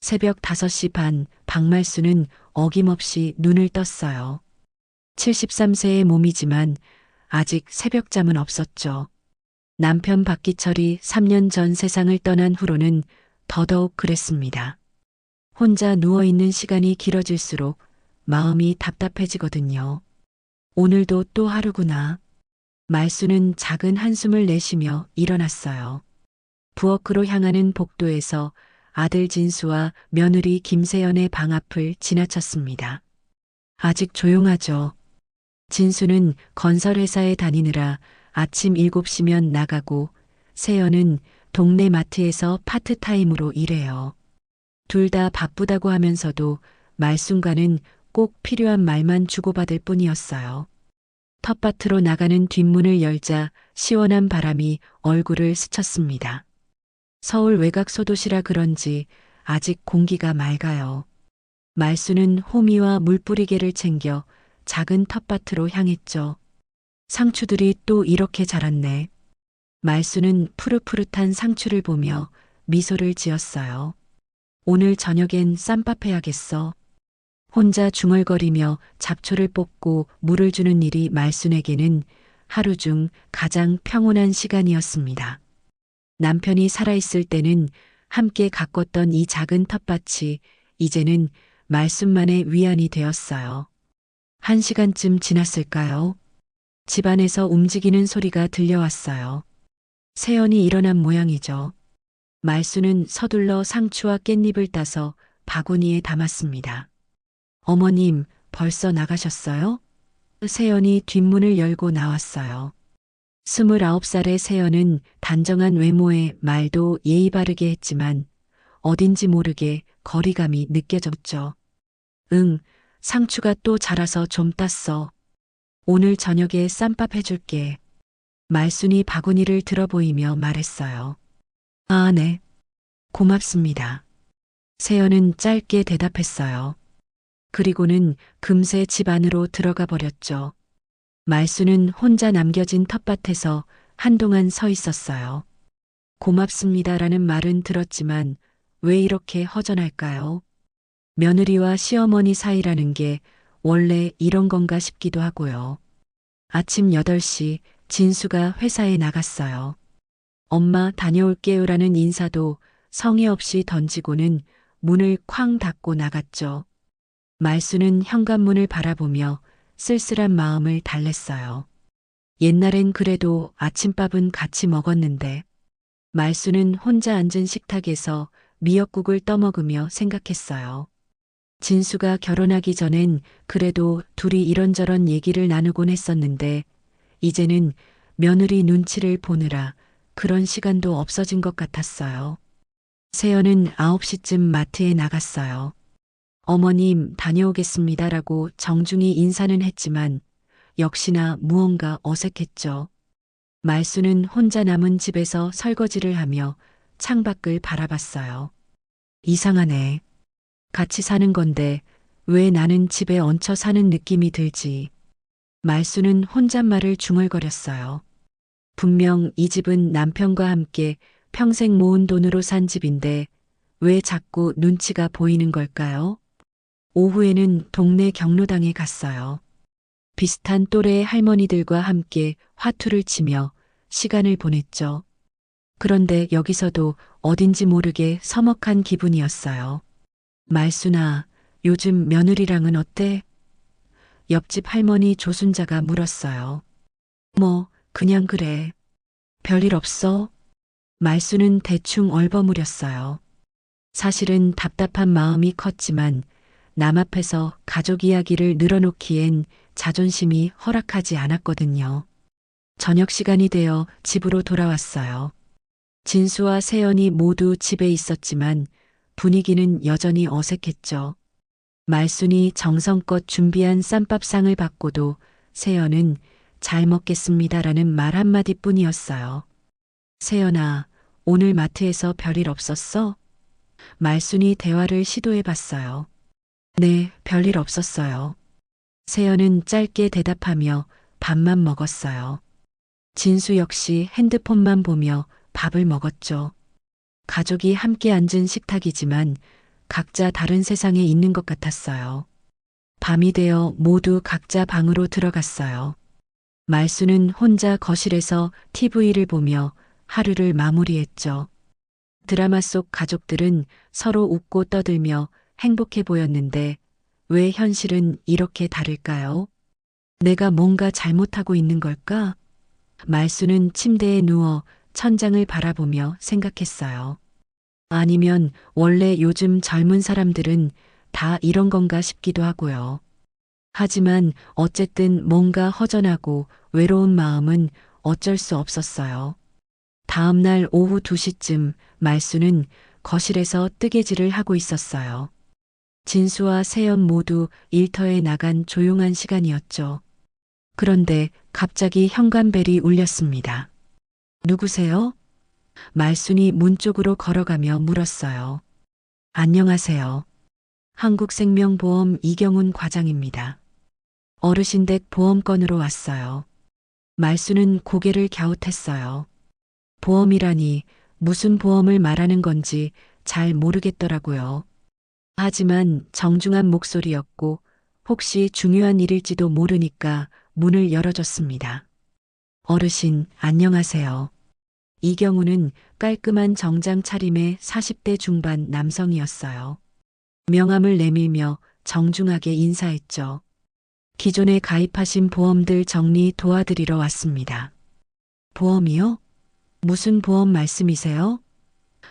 새벽 5시 반, 박말수는 어김없이 눈을 떴어요. 73세의 몸이지만 아직 새벽잠은 없었죠. 남편 박기철이 3년 전 세상을 떠난 후로는 더더욱 그랬습니다. 혼자 누워있는 시간이 길어질수록 마음이 답답해지거든요. 오늘도 또 하루구나. 말수는 작은 한숨을 내쉬며 일어났어요. 부엌으로 향하는 복도에서 아들 진수와 며느리 김세연의 방 앞을 지나쳤습니다. 아직 조용하죠. 진수는 건설회사에 다니느라 아침 7시면 나가고 세연은 동네 마트에서 파트타임으로 일해요. 둘 다 바쁘다고 하면서도 말순간은 꼭 필요한 말만 주고받을 뿐이었어요. 텃밭으로 나가는 뒷문을 열자 시원한 바람이 얼굴을 스쳤습니다. 서울 외곽 소도시라 그런지 아직 공기가 맑아요. 말수는 호미와 물뿌리개를 챙겨 작은 텃밭으로 향했죠. 상추들이 또 이렇게 자랐네. 말수는 푸릇푸릇한 상추를 보며 미소를 지었어요. 오늘 저녁엔 쌈밥 해야겠어. 혼자 중얼거리며 잡초를 뽑고 물을 주는 일이 말순에게는 하루 중 가장 평온한 시간이었습니다. 남편이 살아있을 때는 함께 가꿨던 이 작은 텃밭이 이제는 말순만의 위안이 되었어요. 1시간쯤 지났을까요? 집안에서 움직이는 소리가 들려왔어요. 세연이 일어난 모양이죠. 말수는 서둘러 상추와 깻잎을 따서 바구니에 담았습니다. 어머님, 벌써 나가셨어요? 세연이 뒷문을 열고 나왔어요. 29살의 세연은 단정한 외모에 말도 예의 바르게 했지만 어딘지 모르게 거리감이 느껴졌죠. 응, 상추가 또 자라서 좀 땄어. 오늘 저녁에 쌈밥 해줄게. 말순이 바구니를 들어 보이며 말했어요. 아, 네. 고맙습니다. 세연은 짧게 대답했어요. 그리고는 금세 집 안으로 들어가 버렸죠. 말수는 혼자 남겨진 텃밭에서 한동안 서 있었어요. 고맙습니다라는 말은 들었지만 왜 이렇게 허전할까요? 며느리와 시어머니 사이라는 게 원래 이런 건가 싶기도 하고요. 아침 8시 진수가 회사에 나갔어요. 엄마 다녀올게요라는 인사도 성의 없이 던지고는 문을 쾅 닫고 나갔죠. 말수는 현관문을 바라보며 쓸쓸한 마음을 달랬어요. 옛날엔 그래도 아침밥은 같이 먹었는데 말수는 혼자 앉은 식탁에서 미역국을 떠먹으며 생각했어요. 진수가 결혼하기 전엔 그래도 둘이 이런저런 얘기를 나누곤 했었는데 이제는 며느리 눈치를 보느라 그런 시간도 없어진 것 같았어요. 세연은 9시쯤 마트에 나갔어요. 어머님 다녀오겠습니다라고 정중히 인사는 했지만 역시나 무언가 어색했죠. 말수는 혼자 남은 집에서 설거지를 하며 창밖을 바라봤어요. 이상하네. 같이 사는 건데 왜 나는 집에 얹혀 사는 느낌이 들지. 말수는 혼잣말을 중얼거렸어요. 분명 이 집은 남편과 함께 평생 모은 돈으로 산 집인데 왜 자꾸 눈치가 보이는 걸까요? 오후에는 동네 경로당에 갔어요. 비슷한 또래의 할머니들과 함께 화투를 치며 시간을 보냈죠. 그런데 여기서도 어딘지 모르게 서먹한 기분이었어요. 말순아, 요즘 며느리랑은 어때? 옆집 할머니 조순자가 물었어요. 뭐, 그냥 그래. 별일 없어? 말수는 대충 얼버무렸어요. 사실은 답답한 마음이 컸지만 남 앞에서 가족 이야기를 늘어놓기엔 자존심이 허락하지 않았거든요. 저녁 시간이 되어 집으로 돌아왔어요. 진수와 세연이 모두 집에 있었지만 분위기는 여전히 어색했죠. 말순이 정성껏 준비한 쌈밥상을 받고도 세연은 잘 먹겠습니다라는 말 한마디뿐이었어요. 세연아, 오늘 마트에서 별일 없었어? 말순이 대화를 시도해봤어요. 네, 별일 없었어요. 세연은 짧게 대답하며 밥만 먹었어요. 진수 역시 핸드폰만 보며 밥을 먹었죠. 가족이 함께 앉은 식탁이지만 각자 다른 세상에 있는 것 같았어요. 밤이 되어 모두 각자 방으로 들어갔어요. 말수는 혼자 거실에서 TV를 보며 하루를 마무리했죠. 드라마 속 가족들은 서로 웃고 떠들며 행복해 보였는데 왜 현실은 이렇게 다를까요? 내가 뭔가 잘못하고 있는 걸까? 말수는 침대에 누워 천장을 바라보며 생각했어요. 아니면 원래 요즘 젊은 사람들은 다 이런 건가 싶기도 하고요. 하지만 어쨌든 뭔가 허전하고 외로운 마음은 어쩔 수 없었어요. 다음 날 오후 2시쯤 말수는 거실에서 뜨개질을 하고 있었어요. 진수와 세연 모두 일터에 나간 조용한 시간이었죠. 그런데 갑자기 현관벨이 울렸습니다. 누구세요? 말순이 문 쪽으로 걸어가며 물었어요. 안녕하세요. 한국생명보험 이경훈 과장입니다. 어르신 댁 보험건으로 왔어요. 말수는 고개를 갸웃했어요. 보험이라니 무슨 보험을 말하는 건지 잘 모르겠더라고요. 하지만 정중한 목소리였고 혹시 중요한 일일지도 모르니까 문을 열어줬습니다. 어르신, 안녕하세요. 이경우는 깔끔한 정장 차림의 40대 중반 남성이었어요. 명함을 내밀며 정중하게 인사했죠. 기존에 가입하신 보험들 정리 도와드리러 왔습니다. 보험이요? 무슨 보험 말씀이세요?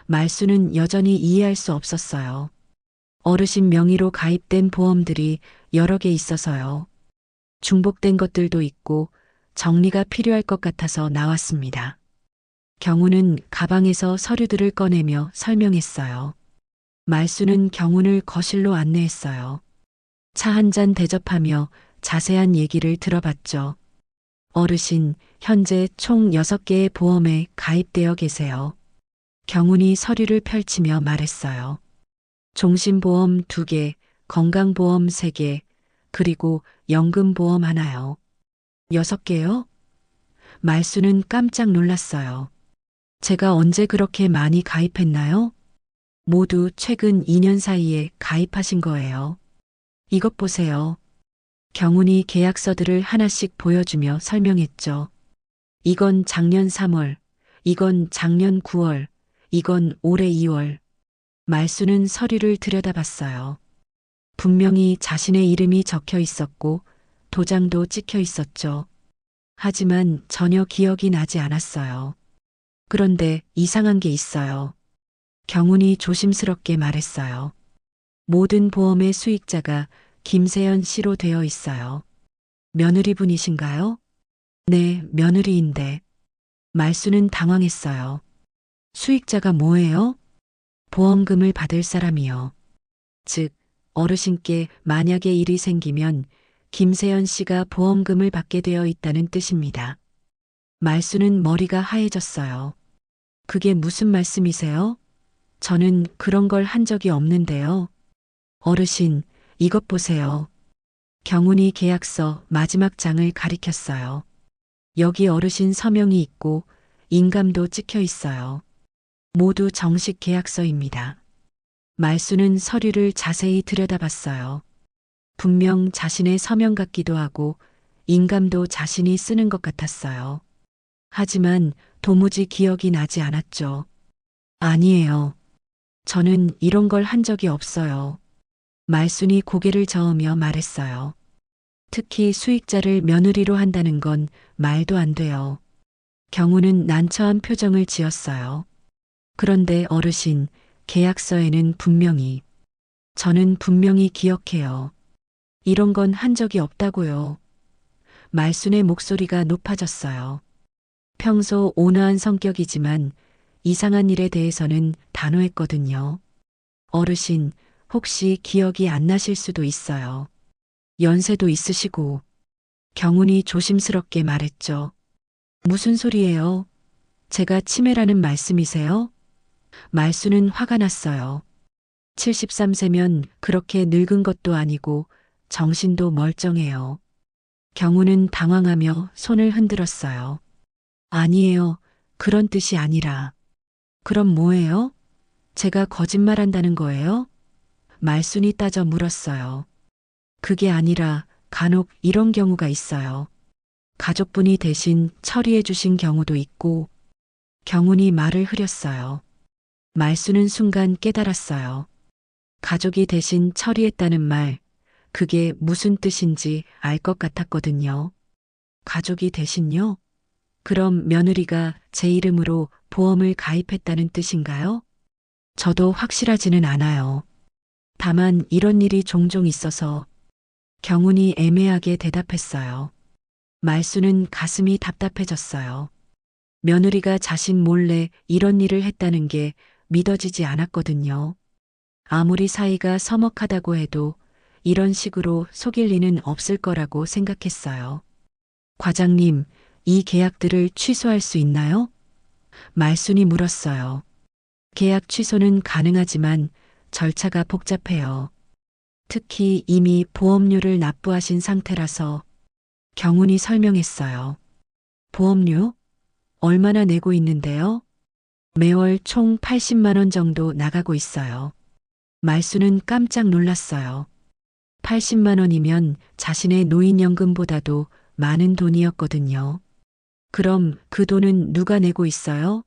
말수는 여전히 이해할 수 없었어요. 어르신 명의로 가입된 보험들이 여러 개 있어서요. 중복된 것들도 있고 정리가 필요할 것 같아서 나왔습니다. 경우는 가방에서 서류들을 꺼내며 설명했어요. 말수는 경운을 거실로 안내했어요. 차 한 잔 대접하며 자세한 얘기를 들어봤죠. 어르신, 현재 총 6개의 보험에 가입되어 계세요. 경운이 서류를 펼치며 말했어요. 종신보험 2개, 건강보험 3개, 그리고 연금보험 하나요. 6개요? 말수는 깜짝 놀랐어요. 제가 언제 그렇게 많이 가입했나요? 모두 최근 2년 사이에 가입하신 거예요. 이것 보세요. 경운이 계약서들을 하나씩 보여주며 설명했죠. 이건 작년 3월, 이건 작년 9월, 이건 올해 2월. 말수는 서류를 들여다봤어요. 분명히 자신의 이름이 적혀 있었고 도장도 찍혀 있었죠. 하지만 전혀 기억이 나지 않았어요. 그런데 이상한 게 있어요. 경운이 조심스럽게 말했어요. 모든 보험의 수익자가 김세연 씨로 되어 있어요. 며느리분이신가요? 네, 며느리인데. 말수는 당황했어요. 수익자가 뭐예요? 보험금을 받을 사람이요. 즉, 어르신께 만약에 일이 생기면 김세연 씨가 보험금을 받게 되어 있다는 뜻입니다. 말수는 머리가 하얘졌어요. 그게 무슨 말씀이세요? 저는 그런 걸 한 적이 없는데요. 어르신, 이것 보세요. 경운이 계약서 마지막 장을 가리켰어요. 여기 어르신 서명이 있고 인감도 찍혀 있어요. 모두 정식 계약서입니다. 말수는 서류를 자세히 들여다봤어요. 분명 자신의 서명 같기도 하고 인감도 자신이 쓰는 것 같았어요. 하지만 도무지 기억이 나지 않았죠. 아니에요. 저는 이런 걸 한 적이 없어요. 말순이 고개를 저으며 말했어요. 특히 수익자를 며느리로 한다는 건 말도 안 돼요. 경우는 난처한 표정을 지었어요. 그런데 어르신, 계약서에는 분명히, 저는 분명히 기억해요. 이런 건 한 적이 없다고요. 말순의 목소리가 높아졌어요. 평소 온화한 성격이지만 이상한 일에 대해서는 단호했거든요. 어르신, 혹시 기억이 안 나실 수도 있어요. 연세도 있으시고. 경운이 조심스럽게 말했죠. 무슨 소리예요? 제가 치매라는 말씀이세요? 말수는 화가 났어요. 73세면 그렇게 늙은 것도 아니고 정신도 멀쩡해요. 경우는 당황하며 손을 흔들었어요. 아니에요. 그런 뜻이 아니라. 그럼 뭐예요? 제가 거짓말한다는 거예요? 말순이 따져 물었어요. 그게 아니라 간혹 이런 경우가 있어요. 가족분이 대신 처리해 주신 경우도 있고. 경훈이 말을 흐렸어요. 말순은 순간 깨달았어요. 가족이 대신 처리했다는 말, 그게 무슨 뜻인지 알 것 같았거든요. 가족이 대신요? 그럼 며느리가 제 이름으로 보험을 가입했다는 뜻인가요? 저도 확실하지는 않아요. 다만 이런 일이 종종 있어서. 경훈이 애매하게 대답했어요. 말수는 가슴이 답답해졌어요. 며느리가 자신 몰래 이런 일을 했다는 게 믿어지지 않았거든요. 아무리 사이가 서먹하다고 해도 이런 식으로 속일 리는 없을 거라고 생각했어요. 과장님, 이 계약들을 취소할 수 있나요? 말순이 물었어요. 계약 취소는 가능하지만 절차가 복잡해요. 특히 이미 보험료를 납부하신 상태라서. 경훈이 설명했어요. 보험료? 얼마나 내고 있는데요? 매월 총 80만 원 정도 나가고 있어요. 말수는 깜짝 놀랐어요. 80만 원이면 자신의 노인연금보다도 많은 돈이었거든요. 그럼 그 돈은 누가 내고 있어요?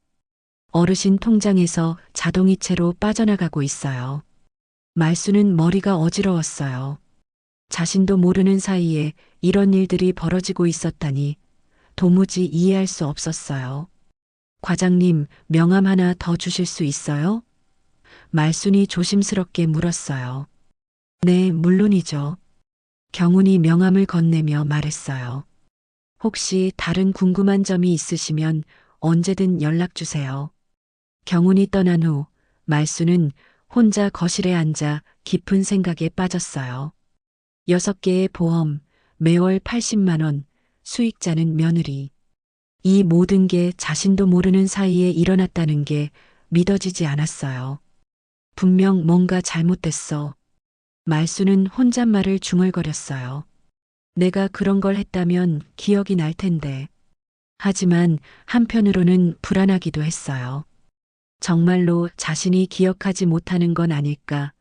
어르신 통장에서 자동이체로 빠져나가고 있어요. 말수는 머리가 어지러웠어요. 자신도 모르는 사이에 이런 일들이 벌어지고 있었다니 도무지 이해할 수 없었어요. 과장님, 명함 하나 더 주실 수 있어요? 말순이 조심스럽게 물었어요. 네, 물론이죠. 경훈이 명함을 건네며 말했어요. 혹시 다른 궁금한 점이 있으시면 언제든 연락 주세요. 경훈이 떠난 후 말순은 혼자 거실에 앉아 깊은 생각에 빠졌어요. 6개의 보험, 매월 80만 원, 수익자는 며느리. 이 모든 게 자신도 모르는 사이에 일어났다는 게 믿어지지 않았어요. 분명 뭔가 잘못됐어. 말수는 혼잣말을 중얼거렸어요. 내가 그런 걸 했다면 기억이 날 텐데. 하지만 한편으로는 불안하기도 했어요. 정말로 자신이 기억하지 못하는 건 아닐까,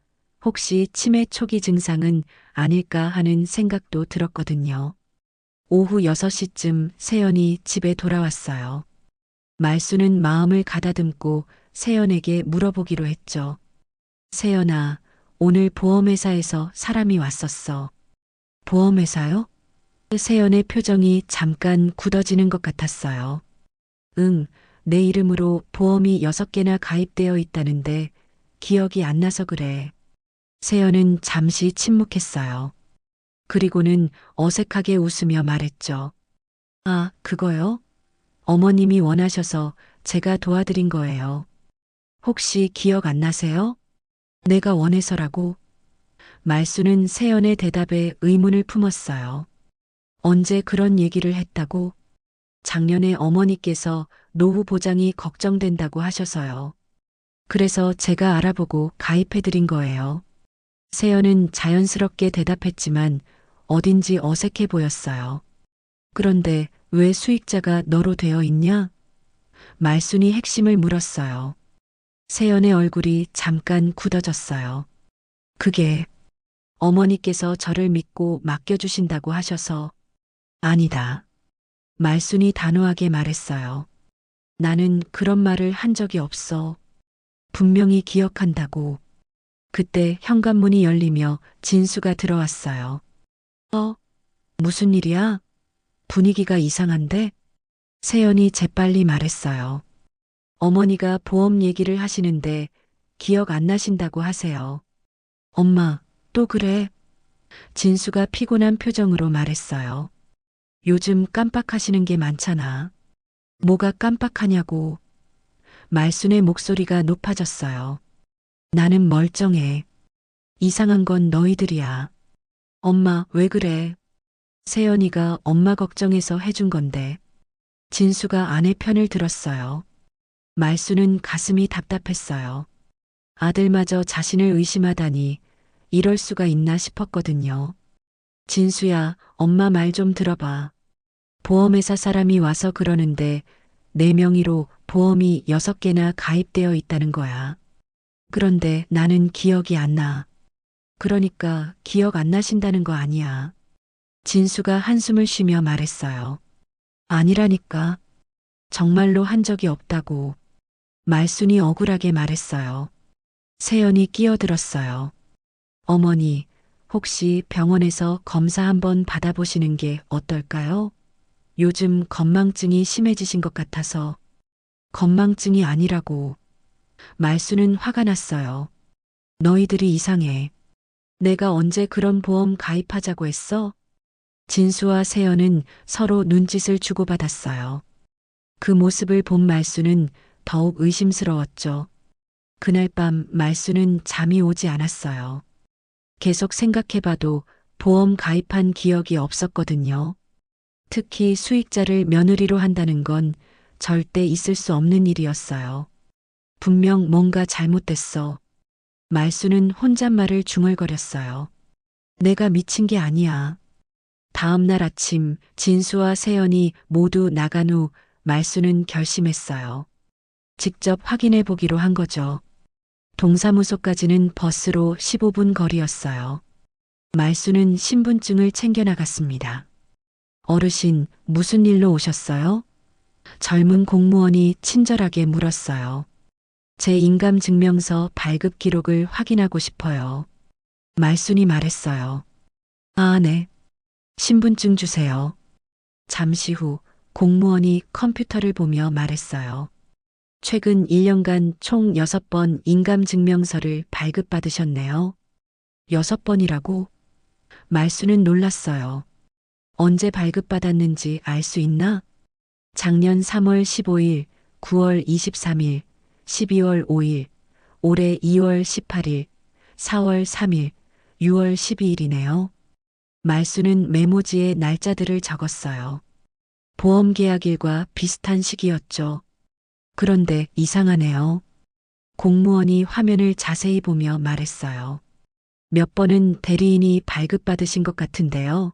혹시 치매 초기 증상은 아닐까 하는 생각도 들었거든요. 오후 6시쯤 세연이 집에 돌아왔어요. 말수는 마음을 가다듬고 세연에게 물어보기로 했죠. 세연아, 오늘 보험회사에서 사람이 왔었어. 보험회사요? 세연의 표정이 잠깐 굳어지는 것 같았어요. 응, 내 이름으로 보험이 6개나 가입되어 있다는데 기억이 안 나서 그래. 세연은 잠시 침묵했어요. 그리고는 어색하게 웃으며 말했죠. 아, 그거요? 어머님이 원하셔서 제가 도와드린 거예요. 혹시 기억 안 나세요? 내가 원해서라고? 말수는 세연의 대답에 의문을 품었어요. 언제 그런 얘기를 했다고? 작년에 어머니께서 노후 보장이 걱정된다고 하셔서요. 그래서 제가 알아보고 가입해드린 거예요. 세연은 자연스럽게 대답했지만 어딘지 어색해 보였어요. 그런데 왜 수익자가 너로 되어 있냐? 말순이 핵심을 물었어요. 세연의 얼굴이 잠깐 굳어졌어요. 그게 어머니께서 저를 믿고 맡겨주신다고 하셔서. 아니다. 말순이 단호하게 말했어요. 나는 그런 말을 한 적이 없어. 분명히 기억한다고. 그때 현관문이 열리며 진수가 들어왔어요. 무슨 일이야? 분위기가 이상한데? 세연이 재빨리 말했어요. 어머니가 보험 얘기를 하시는데 기억 안 나신다고 하세요. 엄마, 또 그래? 진수가 피곤한 표정으로 말했어요. 요즘 깜빡하시는 게 많잖아. 뭐가 깜빡하냐고. 말순의 목소리가 높아졌어요. 나는 멀쩡해. 이상한 건 너희들이야. 엄마, 왜 그래? 세연이가 엄마 걱정해서 해준 건데. 진수가 아내 편을 들었어요. 말수는 가슴이 답답했어요. 아들마저 자신을 의심하다니 이럴 수가 있나 싶었거든요. 진수야, 엄마 말 좀 들어봐. 보험회사 사람이 와서 그러는데 내 명의로 보험이 6개나 가입되어 있다는 거야. 그런데 나는 기억이 안 나. 그러니까 기억 안 나신다는 거 아니야. 진수가 한숨을 쉬며 말했어요. 아니라니까. 정말로 한 적이 없다고. 말순이 억울하게 말했어요. 세연이 끼어들었어요. 어머니, 혹시 병원에서 검사 한번 받아보시는 게 어떨까요? 요즘 건망증이 심해지신 것 같아서. 건망증이 아니라고. 말수는 화가 났어요. 너희들이 이상해. 내가 언제 그런 보험 가입하자고 했어? 진수와 세연은 서로 눈짓을 주고받았어요. 그 모습을 본 말수는 더욱 의심스러웠죠. 그날 밤 말수는 잠이 오지 않았어요. 계속 생각해봐도 보험 가입한 기억이 없었거든요. 특히 수익자를 며느리로 한다는 건 절대 있을 수 없는 일이었어요. 분명 뭔가 잘못됐어. 말수는 혼잣말을 중얼거렸어요. 내가 미친 게 아니야. 다음 날 아침 진수와 세연이 모두 나간 후 말수는 결심했어요. 직접 확인해 보기로 한 거죠. 동사무소까지는 버스로 15분 거리였어요. 말수는 신분증을 챙겨 나갔습니다. 어르신, 무슨 일로 오셨어요? 젊은 공무원이 친절하게 물었어요. 제 인감증명서 발급 기록을 확인하고 싶어요. 말순이 말했어요. 아, 네. 신분증 주세요. 잠시 후 공무원이 컴퓨터를 보며 말했어요. 최근 1년간 총 6번 인감증명서를 발급받으셨네요. 6번이라고? 말수는 놀랐어요. 언제 발급받았는지 알 수 있나? 작년 3월 15일, 9월 23일, 12월 5일, 올해 2월 18일, 4월 3일, 6월 12일이네요. 말수는 메모지에 날짜들을 적었어요. 보험 계약일과 비슷한 시기였죠. 그런데 이상하네요. 공무원이 화면을 자세히 보며 말했어요. 몇 번은 대리인이 발급받으신 것 같은데요.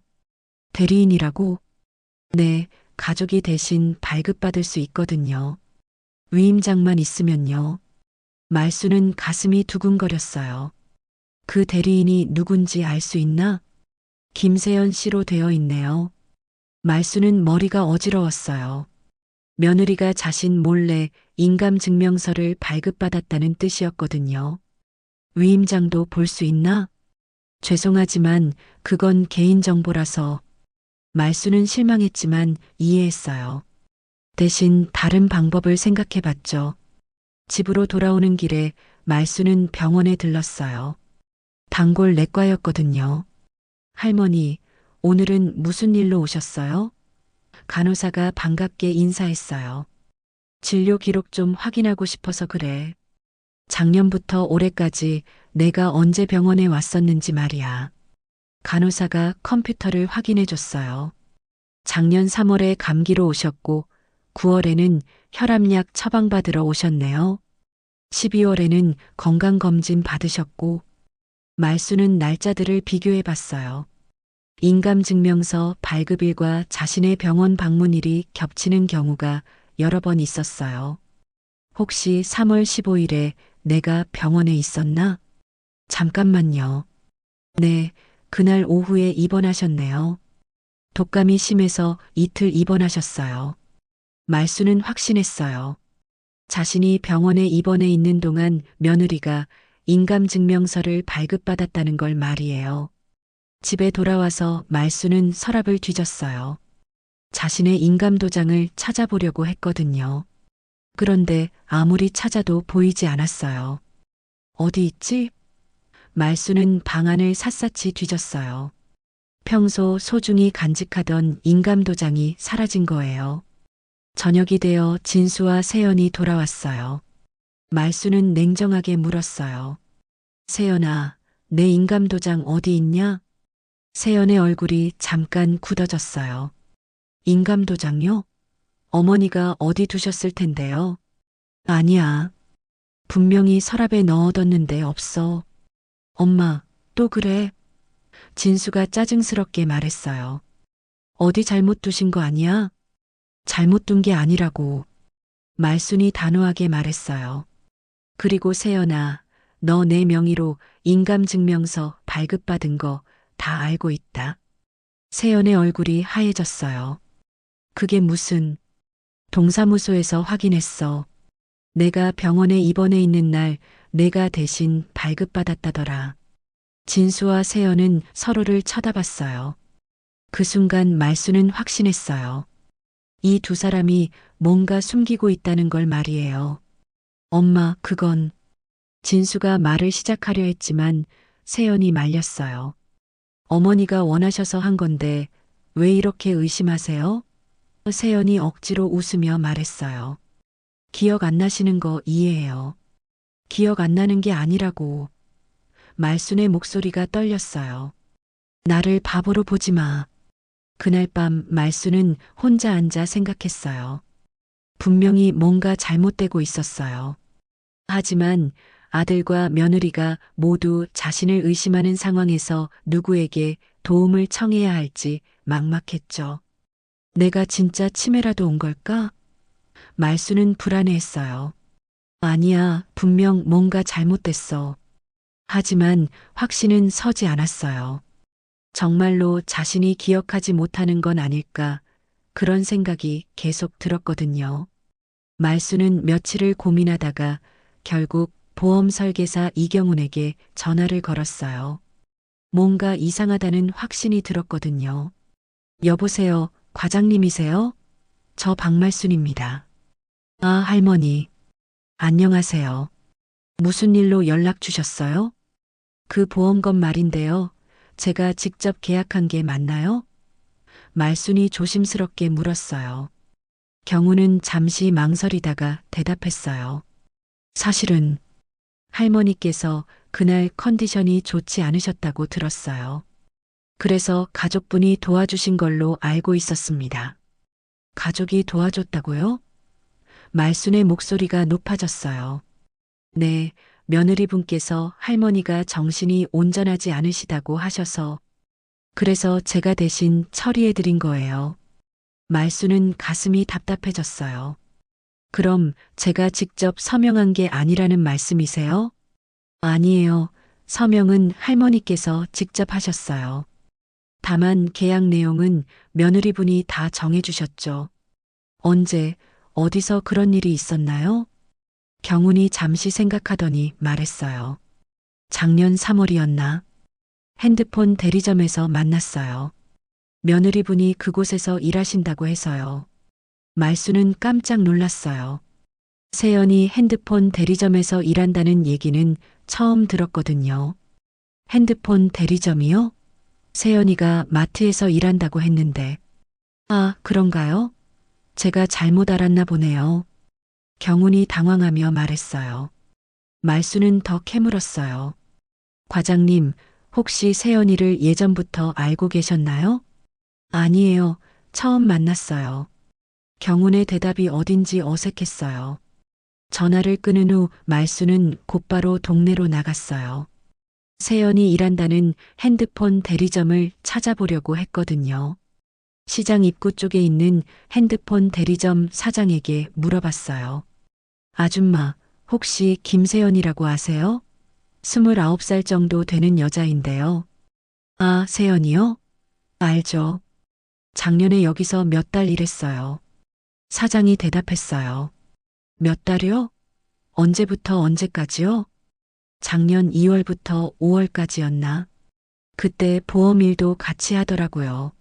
대리인이라고? 네, 가족이 대신 발급받을 수 있거든요. 위임장만 있으면요. 말수는 가슴이 두근거렸어요. 그 대리인이 누군지 알 수 있나? 김세연 씨로 되어 있네요. 말수는 머리가 어지러웠어요. 며느리가 자신 몰래 인감증명서를 발급받았다는 뜻이었거든요. 위임장도 볼 수 있나? 죄송하지만 그건 개인정보라서. 말수는 실망했지만 이해했어요. 대신 다른 방법을 생각해 봤죠. 집으로 돌아오는 길에 말수는 병원에 들렀어요. 단골 내과였거든요. 할머니, 오늘은 무슨 일로 오셨어요? 간호사가 반갑게 인사했어요. 진료 기록 좀 확인하고 싶어서 그래. 작년부터 올해까지 내가 언제 병원에 왔었는지 말이야. 간호사가 컴퓨터를 확인해 줬어요. 작년 3월에 감기로 오셨고 9월에는 혈압약 처방받으러 오셨네요. 12월에는 건강검진 받으셨고 말수는 날짜들을 비교해 봤어요. 인감증명서 발급일과 자신의 병원 방문일이 겹치는 경우가 여러 번 있었어요. 혹시 3월 15일에 내가 병원에 있었나? 잠깐만요. 네, 그날 오후에 입원하셨네요. 독감이 심해서 이틀 입원하셨어요. 말수는 확신했어요. 자신이 병원에 입원해 있는 동안 며느리가 인감증명서를 발급받았다는 걸 말이에요. 집에 돌아와서 말수는 서랍을 뒤졌어요. 자신의 인감도장을 찾아보려고 했거든요. 그런데 아무리 찾아도 보이지 않았어요. 어디 있지? 말수는 방안을 샅샅이 뒤졌어요. 평소 소중히 간직하던 인감도장이 사라진 거예요. 저녁이 되어 진수와 세연이 돌아왔어요. 말수는 냉정하게 물었어요. 세연아, 내 인감도장 어디 있냐? 세연의 얼굴이 잠깐 굳어졌어요. 인감도장요? 어머니가 어디 두셨을 텐데요. 아니야. 분명히 서랍에 넣어뒀는데 없어. 엄마, 또 그래? 진수가 짜증스럽게 말했어요. 어디 잘못 두신 거 아니야? 잘못 둔 게 아니라고. 말순이 단호하게 말했어요. 그리고 세연아, 너 내 명의로 인감증명서 발급받은 거 다 알고 있다. 세연의 얼굴이 하얘졌어요. 그게 무슨, 동사무소에서 확인했어. 내가 병원에 입원해 있는 날 내가 대신 발급받았다더라. 진수와 세연은 서로를 쳐다봤어요. 그 순간 말수는 확신했어요. 이 두 사람이 뭔가 숨기고 있다는 걸 말이에요. 엄마, 그건. 진수가 말을 시작하려 했지만 세연이 말렸어요. 어머니가 원하셔서 한 건데 왜 이렇게 의심하세요? 세연이 억지로 웃으며 말했어요. 기억 안 나시는 거 이해해요. 기억 안 나는 게 아니라고. 말순의 목소리가 떨렸어요. 나를 바보로 보지 마. 그날 밤 말순은 혼자 앉아 생각했어요. 분명히 뭔가 잘못되고 있었어요. 하지만 아들과 며느리가 모두 자신을 의심하는 상황에서 누구에게 도움을 청해야 할지 막막했죠. 내가 진짜 치매라도 온 걸까? 말수는 불안해했어요. 아니야, 분명 뭔가 잘못됐어. 하지만 확신은 서지 않았어요. 정말로 자신이 기억하지 못하는 건 아닐까, 그런 생각이 계속 들었거든요. 말수는 며칠을 고민하다가 결국 보험 설계사 이경훈에게 전화를 걸었어요. 뭔가 이상하다는 확신이 들었거든요. 여보세요, 과장님이세요? 저 박말순입니다. 아, 할머니. 안녕하세요. 무슨 일로 연락 주셨어요? 그 보험금 말인데요. 제가 직접 계약한 게 맞나요? 말순이 조심스럽게 물었어요. 경우는 잠시 망설이다가 대답했어요. 사실은 할머니께서 그날 컨디션이 좋지 않으셨다고 들었어요. 그래서 가족분이 도와주신 걸로 알고 있었습니다. 가족이 도와줬다고요? 말순의 목소리가 높아졌어요. 네, 며느리분께서 할머니가 정신이 온전하지 않으시다고 하셔서 그래서 제가 대신 처리해드린 거예요. 말순은 가슴이 답답해졌어요. 그럼 제가 직접 서명한 게 아니라는 말씀이세요? 아니에요. 서명은 할머니께서 직접 하셨어요. 다만 계약 내용은 며느리분이 다 정해주셨죠. 언제, 어디서 그런 일이 있었나요? 경훈이 잠시 생각하더니 말했어요. 작년 3월이었나? 핸드폰 대리점에서 만났어요. 며느리분이 그곳에서 일하신다고 해서요. 말수는 깜짝 놀랐어요. 세연이 핸드폰 대리점에서 일한다는 얘기는 처음 들었거든요. 핸드폰 대리점이요? 세연이가 마트에서 일한다고 했는데. 아, 그런가요? 제가 잘못 알았나 보네요. 경훈이 당황하며 말했어요. 말수는 더 캐물었어요. 과장님, 혹시 세연이를 예전부터 알고 계셨나요? 아니에요. 처음 만났어요. 경훈의 대답이 어딘지 어색했어요. 전화를 끊은 후 말수는 곧바로 동네로 나갔어요. 세연이 일한다는 핸드폰 대리점을 찾아보려고 했거든요. 시장 입구 쪽에 있는 핸드폰 대리점 사장에게 물어봤어요. 아줌마, 혹시 김세연이라고 아세요? 29살 정도 되는 여자인데요. 아, 세연이요? 알죠. 작년에 여기서 몇 달 일했어요. 사장이 대답했어요. 몇 달이요? 언제부터 언제까지요? 작년 2월부터 5월까지였나? 그때 보험 일도 같이 하더라고요.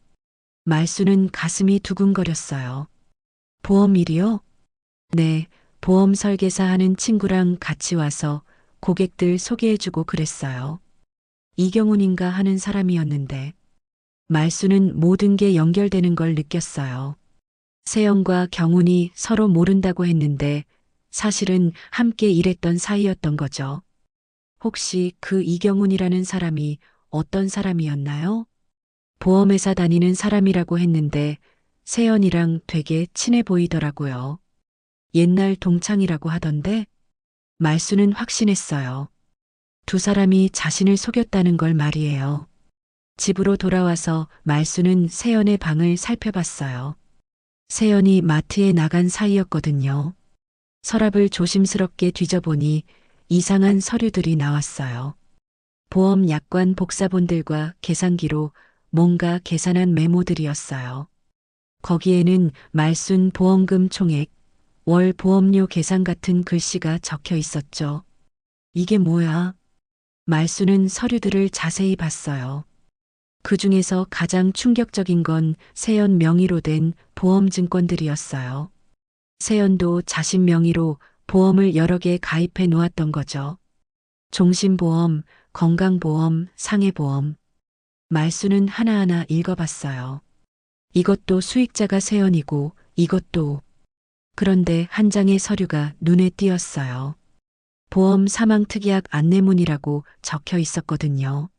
말수는 가슴이 두근거렸어요. 보험 일이요? 네, 보험 설계사 하는 친구랑 같이 와서 고객들 소개해주고 그랬어요. 이경훈인가 하는 사람이었는데 말수는 모든 게 연결되는 걸 느꼈어요. 세영과 경훈이 서로 모른다고 했는데 사실은 함께 일했던 사이였던 거죠. 혹시 그 이경훈이라는 사람이 어떤 사람이었나요? 보험회사 다니는 사람이라고 했는데 세연이랑 되게 친해 보이더라고요. 옛날 동창이라고 하던데 말수는 확신했어요. 두 사람이 자신을 속였다는 걸 말이에요. 집으로 돌아와서 말수는 세연의 방을 살펴봤어요. 세연이 마트에 나간 사이였거든요. 서랍을 조심스럽게 뒤져보니 이상한 서류들이 나왔어요. 보험 약관 복사본들과 계산기로 뭔가 계산한 메모들이었어요. 거기에는 말순 보험금 총액, 월 보험료 계산 같은 글씨가 적혀 있었죠. 이게 뭐야? 말순은 서류들을 자세히 봤어요. 그 중에서 가장 충격적인 건 세연 명의로 된 보험증권들이었어요. 세연도 자신 명의로 보험을 여러 개 가입해 놓았던 거죠. 종신보험, 건강보험, 상해보험. 말수는 하나하나 읽어봤어요. 이것도 수익자가 세연이고 이것도. 그런데 한 장의 서류가 눈에 띄었어요. 보험 사망 특약 안내문이라고 적혀 있었거든요.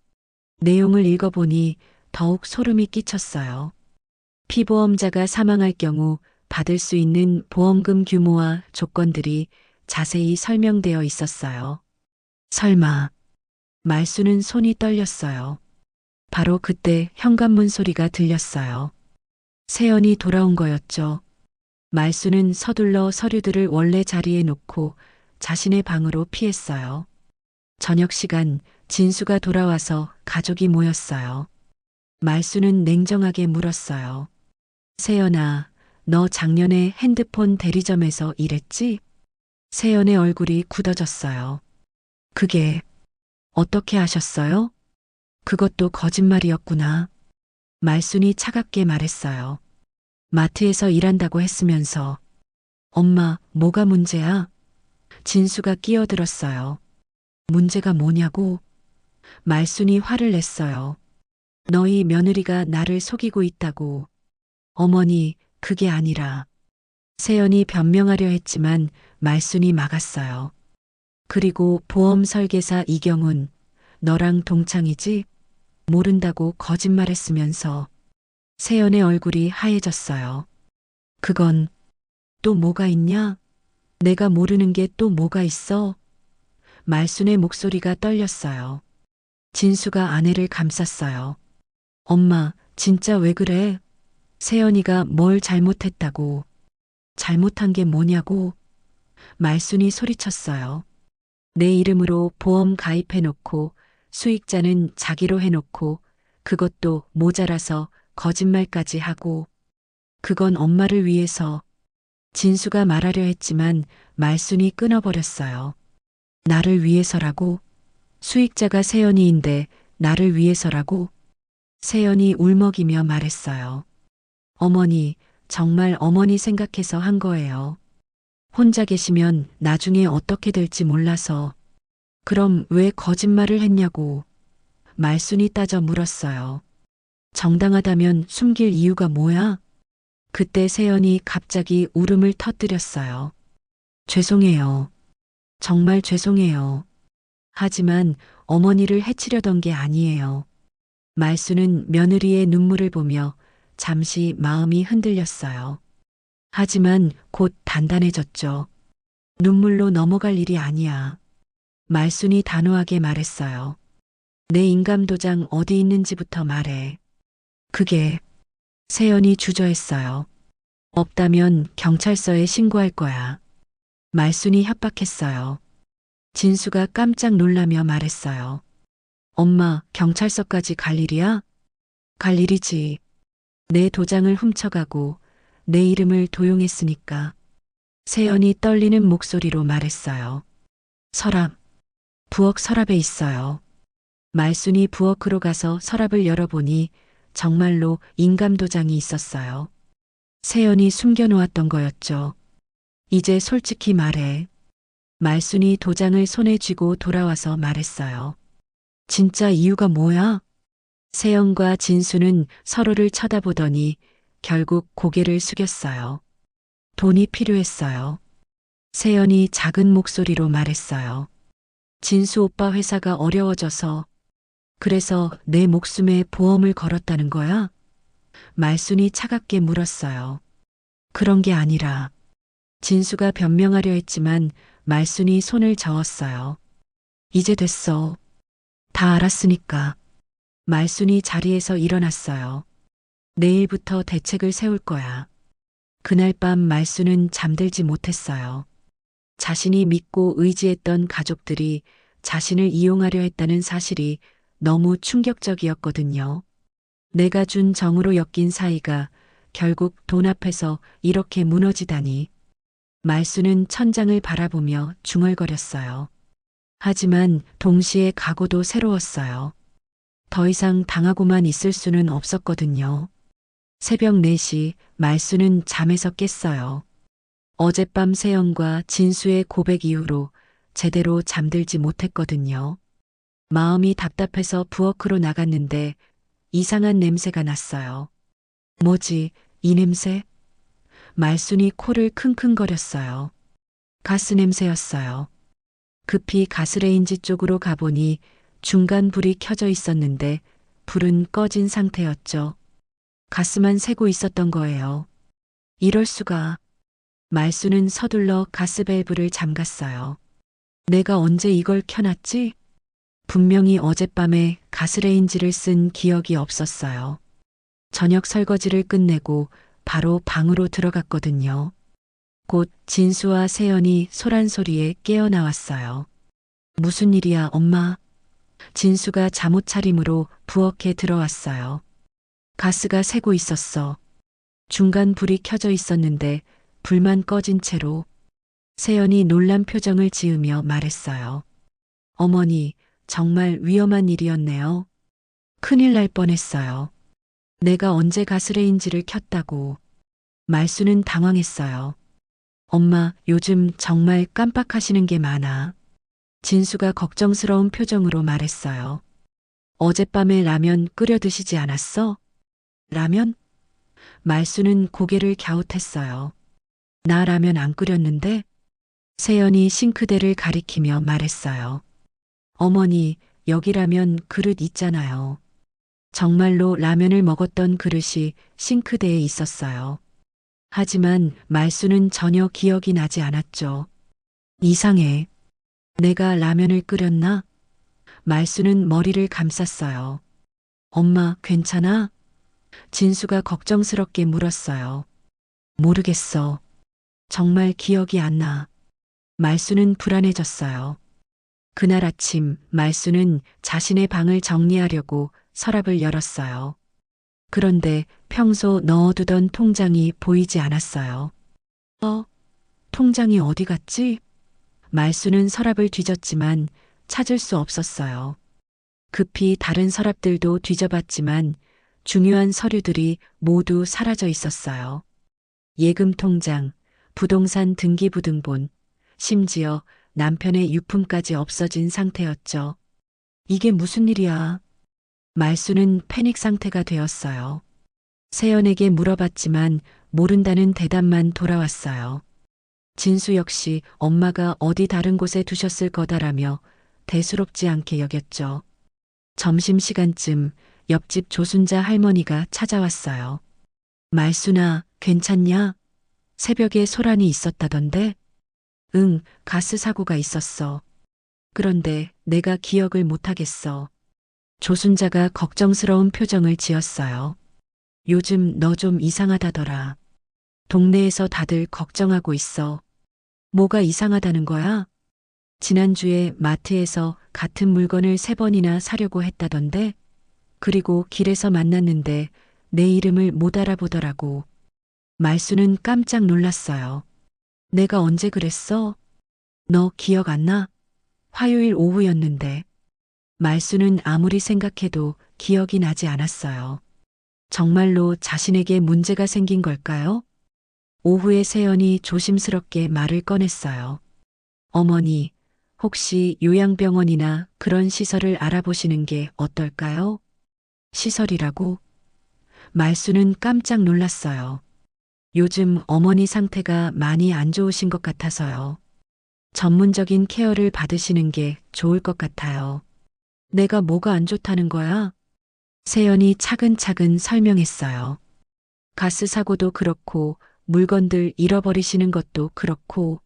내용을 읽어보니 더욱 소름이 끼쳤어요. 피보험자가 사망할 경우 받을 수 있는 보험금 규모와 조건들이 자세히 설명되어 있었어요. 설마. 말수는 손이 떨렸어요. 바로 그때 현관문 소리가 들렸어요. 세연이 돌아온 거였죠. 말수는 서둘러 서류들을 원래 자리에 놓고 자신의 방으로 피했어요. 저녁 시간 진수가 돌아와서 가족이 모였어요. 말수는 냉정하게 물었어요. 세연아, 너 작년에 핸드폰 대리점에서 일했지? 세연의 얼굴이 굳어졌어요. 그게 어떻게 하셨어요? 그것도 거짓말이었구나. 말순이 차갑게 말했어요. 마트에서 일한다고 했으면서. 엄마, 뭐가 문제야? 진수가 끼어들었어요. 문제가 뭐냐고? 말순이 화를 냈어요. 너희 며느리가 나를 속이고 있다고. 어머니, 그게 아니라. 세연이 변명하려 했지만 말순이 막았어요. 그리고 보험 설계사 이경훈, 너랑 동창이지? 모른다고 거짓말했으면서. 세연의 얼굴이 하얘졌어요. 그건 또 뭐가 있냐? 내가 모르는 게 또 뭐가 있어? 말순의 목소리가 떨렸어요. 진수가 아내를 감쌌어요. 엄마, 진짜 왜 그래? 세연이가 뭘 잘못했다고. 잘못한 게 뭐냐고? 말순이 소리쳤어요. 내 이름으로 보험 가입해놓고 수익자는 자기로 해놓고 그것도 모자라서 거짓말까지 하고. 그건 엄마를 위해서. 진수가 말하려 했지만 말순이 끊어버렸어요. 나를 위해서라고? 수익자가 세연이인데 나를 위해서라고? 세연이 울먹이며 말했어요. 어머니, 정말 어머니 생각해서 한 거예요. 혼자 계시면 나중에 어떻게 될지 몰라서. 그럼 왜 거짓말을 했냐고. 말순이 따져 물었어요. 정당하다면 숨길 이유가 뭐야? 그때 세연이 갑자기 울음을 터뜨렸어요. 죄송해요. 정말 죄송해요. 하지만 어머니를 해치려던 게 아니에요. 말수는 며느리의 눈물을 보며 잠시 마음이 흔들렸어요. 하지만 곧 단단해졌죠. 눈물로 넘어갈 일이 아니야. 말순이 단호하게 말했어요. 내 인감도장 어디 있는지부터 말해. 그게. 세연이 주저했어요. 없다면 경찰서에 신고할 거야. 말순이 협박했어요. 진수가 깜짝 놀라며 말했어요. 엄마, 경찰서까지 갈 일이야? 갈 일이지. 내 도장을 훔쳐가고 내 이름을 도용했으니까. 세연이 떨리는 목소리로 말했어요. 서랍. 부엌 서랍에 있어요. 말순이 부엌으로 가서 서랍을 열어보니 정말로 인감도장이 있었어요. 세연이 숨겨놓았던 거였죠. 이제 솔직히 말해. 말순이 도장을 손에 쥐고 돌아와서 말했어요. 진짜 이유가 뭐야? 세연과 진수는 서로를 쳐다보더니 결국 고개를 숙였어요. 돈이 필요했어요. 세연이 작은 목소리로 말했어요. 진수 오빠 회사가 어려워져서. 그래서 내 목숨에 보험을 걸었다는 거야? 말순이 차갑게 물었어요. 그런 게 아니라. 진수가 변명하려 했지만 말순이 손을 저었어요. 이제 됐어. 다 알았으니까. 말순이 자리에서 일어났어요. 내일부터 대책을 세울 거야. 그날 밤 말순은 잠들지 못했어요. 자신이 믿고 의지했던 가족들이 자신을 이용하려 했다는 사실이 너무 충격적이었거든요. 내가 준 정으로 엮인 사이가 결국 돈 앞에서 이렇게 무너지다니. 말수는 천장을 바라보며 중얼거렸어요. 하지만 동시에 각오도 새로웠어요. 더 이상 당하고만 있을 수는 없었거든요. 새벽 4시 말수는 잠에서 깼어요. 어젯밤 세연과 진수의 고백 이후로 제대로 잠들지 못했거든요. 마음이 답답해서 부엌으로 나갔는데 이상한 냄새가 났어요. 뭐지, 이 냄새? 말순이 코를 킁킁거렸어요. 가스 냄새였어요. 급히 가스레인지 쪽으로 가보니 중간 불이 켜져 있었는데 불은 꺼진 상태였죠. 가스만 새고 있었던 거예요. 이럴 수가. 말수는 서둘러 가스밸브를 잠갔어요. 내가 언제 이걸 켜놨지? 분명히 어젯밤에 가스레인지를 쓴 기억이 없었어요. 저녁 설거지를 끝내고 바로 방으로 들어갔거든요. 곧 진수와 세연이 소란 소리에 깨어나왔어요. 무슨 일이야, 엄마? 진수가 잠옷 차림으로 부엌에 들어왔어요. 가스가 새고 있었어. 중간 불이 켜져 있었는데 불만 꺼진 채로. 세연이 놀란 표정을 지으며 말했어요. 어머니, 정말 위험한 일이었네요. 큰일 날 뻔했어요. 내가 언제 가스레인지를 켰다고. 말수는 당황했어요. 엄마, 요즘 정말 깜빡하시는 게 많아. 진수가 걱정스러운 표정으로 말했어요. 어젯밤에 라면 끓여 드시지 않았어? 라면? 말수는 고개를 갸웃했어요. 나 라면 안 끓였는데? 세연이 싱크대를 가리키며 말했어요. 어머니, 여기 라면 그릇 있잖아요. 정말로 라면을 먹었던 그릇이 싱크대에 있었어요. 하지만 말수는 전혀 기억이 나지 않았죠. 이상해. 내가 라면을 끓였나? 말수는 머리를 감쌌어요. 엄마, 괜찮아? 진수가 걱정스럽게 물었어요. 모르겠어. 정말 기억이 안 나. 말수는 불안해졌어요. 그날 아침 말수는 자신의 방을 정리하려고 서랍을 열었어요. 그런데 평소 넣어두던 통장이 보이지 않았어요. 통장이 어디 갔지? 말수는 서랍을 뒤졌지만 찾을 수 없었어요. 급히 다른 서랍들도 뒤져봤지만 중요한 서류들이 모두 사라져 있었어요. 예금 통장, 부동산 등기부등본, 심지어 남편의 유품까지 없어진 상태였죠. 이게 무슨 일이야? 말수는 패닉 상태가 되었어요. 세연에게 물어봤지만 모른다는 대답만 돌아왔어요. 진수 역시 엄마가 어디 다른 곳에 두셨을 거다라며 대수롭지 않게 여겼죠. 점심시간쯤 옆집 조순자 할머니가 찾아왔어요. 말수나, 괜찮냐? 새벽에 소란이 있었다던데? 응, 가스 사고가 있었어. 그런데 내가 기억을 못하겠어. 조순자가 걱정스러운 표정을 지었어요. 요즘 너 좀 이상하다더라. 동네에서 다들 걱정하고 있어. 뭐가 이상하다는 거야? 지난주에 마트에서 같은 물건을 3번이나 사려고 했다던데? 그리고 길에서 만났는데 내 이름을 못 알아보더라고. 말수는 깜짝 놀랐어요. 내가 언제 그랬어? 너 기억 안 나? 화요일 오후였는데. 말수는 아무리 생각해도 기억이 나지 않았어요. 정말로 자신에게 문제가 생긴 걸까요? 오후에 세연이 조심스럽게 말을 꺼냈어요. 어머니, 혹시 요양병원이나 그런 시설을 알아보시는 게 어떨까요? 시설이라고? 말수는 깜짝 놀랐어요. 요즘 어머니 상태가 많이 안 좋으신 것 같아서요. 전문적인 케어를 받으시는 게 좋을 것 같아요. 내가 뭐가 안 좋다는 거야? 세연이 차근차근 설명했어요. 가스 사고도 그렇고 물건들 잃어버리시는 것도 그렇고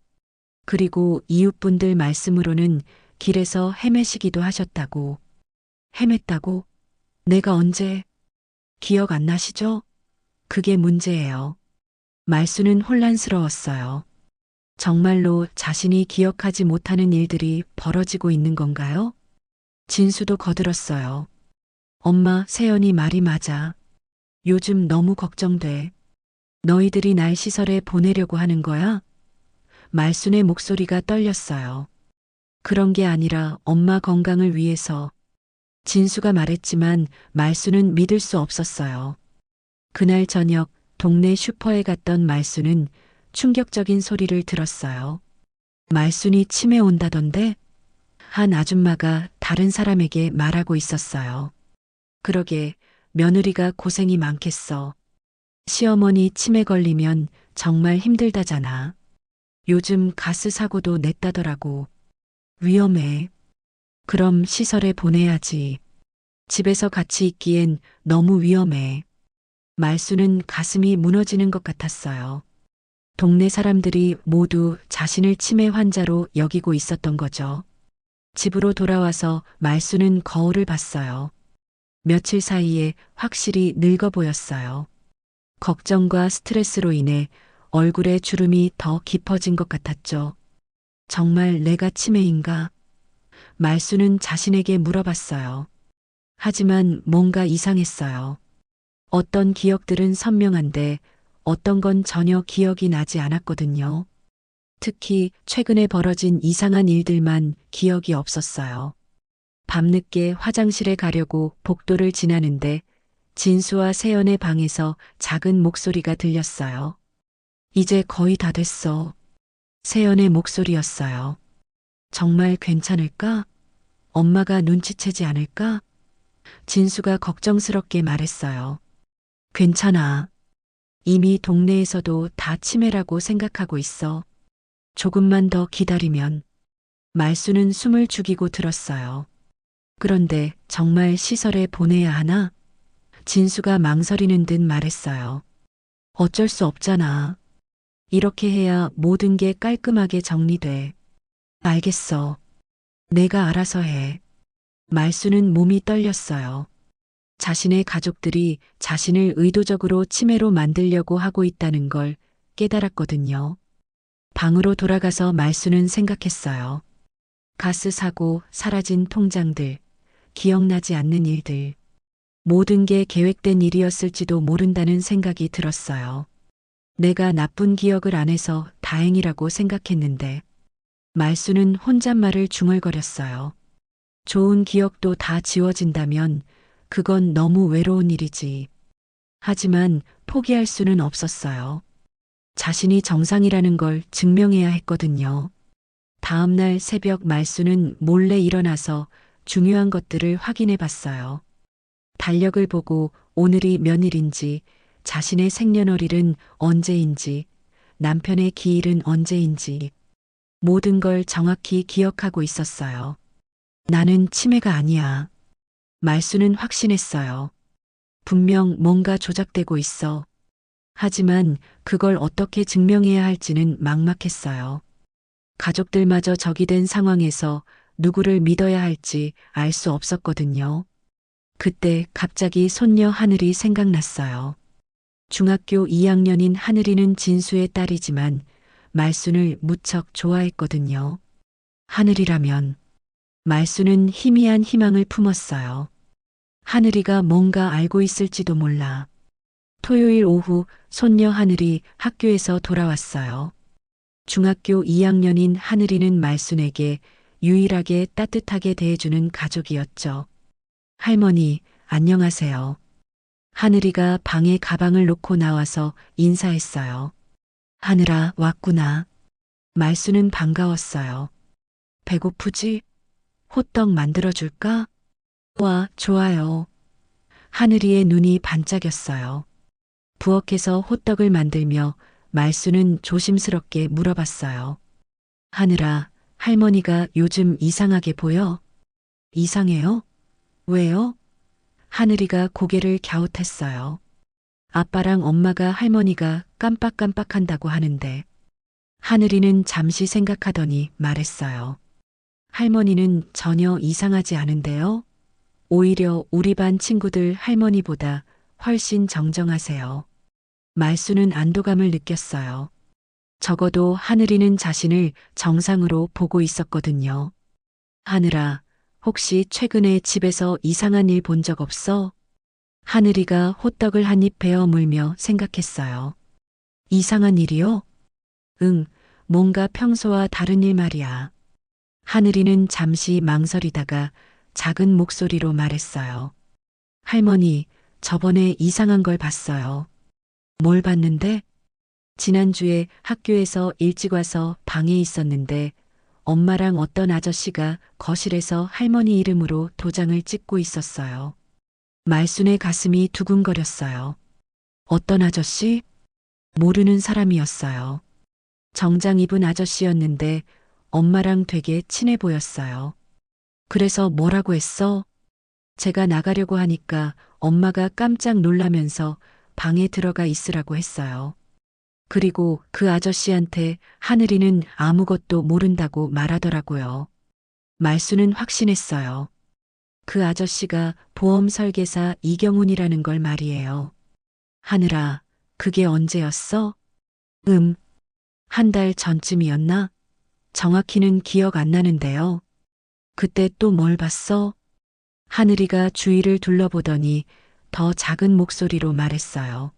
그리고 이웃분들 말씀으로는 길에서 헤매시기도 하셨다고. 헤맸다고? 내가 언제? 기억 안 나시죠? 그게 문제예요. 말수는 혼란스러웠어요. 정말로 자신이 기억하지 못하는 일들이 벌어지고 있는 건가요? 진수도 거들었어요. 엄마, 세연이 말이 맞아. 요즘 너무 걱정돼. 너희들이 날 시설에 보내려고 하는 거야? 말순의 목소리가 떨렸어요. 그런 게 아니라 엄마 건강을 위해서. 진수가 말했지만 말순은 믿을 수 없었어요. 그날 저녁 동네 슈퍼에 갔던 말순은 충격적인 소리를 들었어요. 말순이 치매 온다던데? 한 아줌마가 다른 사람에게 말하고 있었어요. 그러게 며느리가 고생이 많겠어. 시어머니 치매 걸리면 정말 힘들다잖아. 요즘 가스 사고도 냈다더라고. 위험해. 그럼 시설에 보내야지. 집에서 같이 있기엔 너무 위험해. 말수는 가슴이 무너지는 것 같았어요. 동네 사람들이 모두 자신을 치매 환자로 여기고 있었던 거죠. 집으로 돌아와서 말수는 거울을 봤어요. 며칠 사이에 확실히 늙어 보였어요. 걱정과 스트레스로 인해 얼굴에 주름이 더 깊어진 것 같았죠. 정말 내가 치매인가? 말수는 자신에게 물어봤어요. 하지만 뭔가 이상했어요. 어떤 기억들은 선명한데 어떤 건 전혀 기억이 나지 않았거든요. 특히 최근에 벌어진 이상한 일들만 기억이 없었어요. 밤늦게 화장실에 가려고 복도를 지나는데 진수와 세연의 방에서 작은 목소리가 들렸어요. 이제 거의 다 됐어. 세연의 목소리였어요. 정말 괜찮을까? 엄마가 눈치채지 않을까? 진수가 걱정스럽게 말했어요. 괜찮아. 이미 동네에서도 다 치매라고 생각하고 있어. 조금만 더 기다리면. 말수는 숨을 죽이고 들었어요. 그런데 정말 시설에 보내야 하나? 진수가 망설이는 듯 말했어요. 어쩔 수 없잖아. 이렇게 해야 모든 게 깔끔하게 정리돼. 알겠어. 내가 알아서 해. 말수는 몸이 떨렸어요. 자신의 가족들이 자신을 의도적으로 치매로 만들려고 하고 있다는 걸 깨달았거든요. 방으로 돌아가서 말수는 생각했어요. 가스 사고, 사라진 통장들, 기억나지 않는 일들. 모든 게 계획된 일이었을지도 모른다는 생각이 들었어요. 내가 나쁜 기억을 안 해서 다행이라고 생각했는데. 말수는 혼잣말을 중얼거렸어요. 좋은 기억도 다 지워진다면 그건 너무 외로운 일이지. 하지만 포기할 수는 없었어요. 자신이 정상이라는 걸 증명해야 했거든요. 다음 날 새벽 말수는 몰래 일어나서 중요한 것들을 확인해 봤어요. 달력을 보고 오늘이 몇일인지, 자신의 생년월일은 언제인지, 남편의 기일은 언제인지, 모든 걸 정확히 기억하고 있었어요. 나는 치매가 아니야. 말수는 확신했어요. 분명 뭔가 조작되고 있어. 하지만 그걸 어떻게 증명해야 할지는 막막했어요. 가족들마저 적이 된 상황에서 누구를 믿어야 할지 알 수 없었거든요. 그때 갑자기 손녀 하늘이 생각났어요. 중학교 2학년인 하늘이는 진수의 딸이지만 말순을 무척 좋아했거든요. 하늘이라면 말수는 희미한 희망을 품었어요. 하늘이가 뭔가 알고 있을지도 몰라. 토요일 오후 손녀 하늘이 학교에서 돌아왔어요. 중학교 2학년인 하늘이는 말순에게 유일하게 따뜻하게 대해주는 가족이었죠. 할머니, 안녕하세요. 하늘이가 방에 가방을 놓고 나와서 인사했어요. 하늘아, 왔구나. 말수는 반가웠어요. 배고프지? 호떡 만들어줄까? 와, 좋아요. 하늘이의 눈이 반짝였어요. 부엌에서 호떡을 만들며 말수는 조심스럽게 물어봤어요. 하늘아, 할머니가 요즘 이상하게 보여? 이상해요? 왜요? 하늘이가 고개를 갸웃했어요. 아빠랑 엄마가 할머니가 깜빡깜빡한다고 하는데. 하늘이는 잠시 생각하더니 말했어요. 할머니는 전혀 이상하지 않은데요? 오히려 우리 반 친구들 할머니보다 훨씬 정정하세요. 말수는 안도감을 느꼈어요. 적어도 하늘이는 자신을 정상으로 보고 있었거든요. 하늘아, 혹시 최근에 집에서 이상한 일 본 적 없어? 하늘이가 호떡을 한 입 베어 물며 생각했어요. 이상한 일이요? 응, 뭔가 평소와 다른 일 말이야. 하늘이는 잠시 망설이다가 작은 목소리로 말했어요. 할머니, 저번에 이상한 걸 봤어요. 뭘 봤는데? 지난주에 학교에서 일찍 와서 방에 있었는데 엄마랑 어떤 아저씨가 거실에서 할머니 이름으로 도장을 찍고 있었어요. 말순의 가슴이 두근거렸어요. 어떤 아저씨? 모르는 사람이었어요. 정장 입은 아저씨였는데 엄마랑 되게 친해 보였어요. 그래서 뭐라고 했어? 제가 나가려고 하니까 엄마가 깜짝 놀라면서 방에 들어가 있으라고 했어요. 그리고 그 아저씨한테 하늘이는 아무것도 모른다고 말하더라고요. 말수는 확신했어요. 그 아저씨가 보험 설계사 이경훈이라는 걸 말이에요. 하늘아, 그게 언제였어? 한 달 전쯤이었나? 정확히는 기억 안 나는데요. 그때 또 뭘 봤어? 하늘이가 주위를 둘러보더니 더 작은 목소리로 말했어요.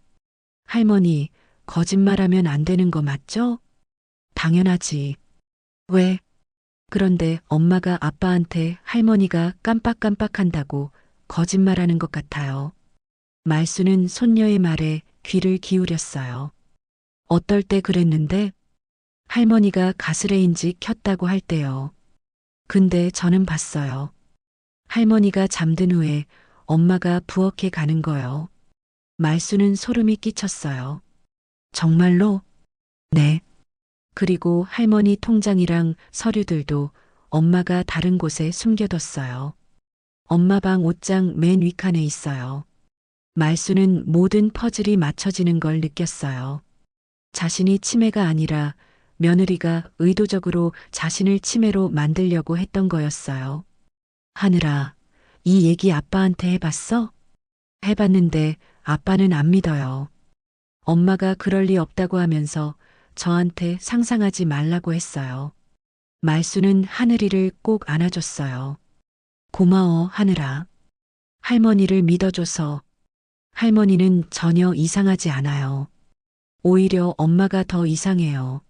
할머니, 거짓말하면 안 되는 거 맞죠? 당연하지. 왜? 그런데 엄마가 아빠한테 할머니가 깜빡깜빡한다고 거짓말하는 것 같아요. 말수는 손녀의 말에 귀를 기울였어요. 어떨 때 그랬는데 할머니가 가스레인지 켰다고 할 때요. 근데 저는 봤어요. 할머니가 잠든 후에 엄마가 부엌에 가는 거요. 말수는 소름이 끼쳤어요. 정말로? 네. 그리고 할머니 통장이랑 서류들도 엄마가 다른 곳에 숨겨뒀어요. 엄마 방 옷장 맨 윗칸에 있어요. 말수는 모든 퍼즐이 맞춰지는 걸 느꼈어요. 자신이 치매가 아니라 며느리가 의도적으로 자신을 치매로 만들려고 했던 거였어요. 하늘아, 이 얘기 아빠한테 해봤어? 해봤는데 아빠는 안 믿어요. 엄마가 그럴 리 없다고 하면서 저한테 상상하지 말라고 했어요. 말수는 하늘이를 꼭 안아줬어요. 고마워, 하늘아. 할머니를 믿어줘서. 할머니는 전혀 이상하지 않아요. 오히려 엄마가 더 이상해요.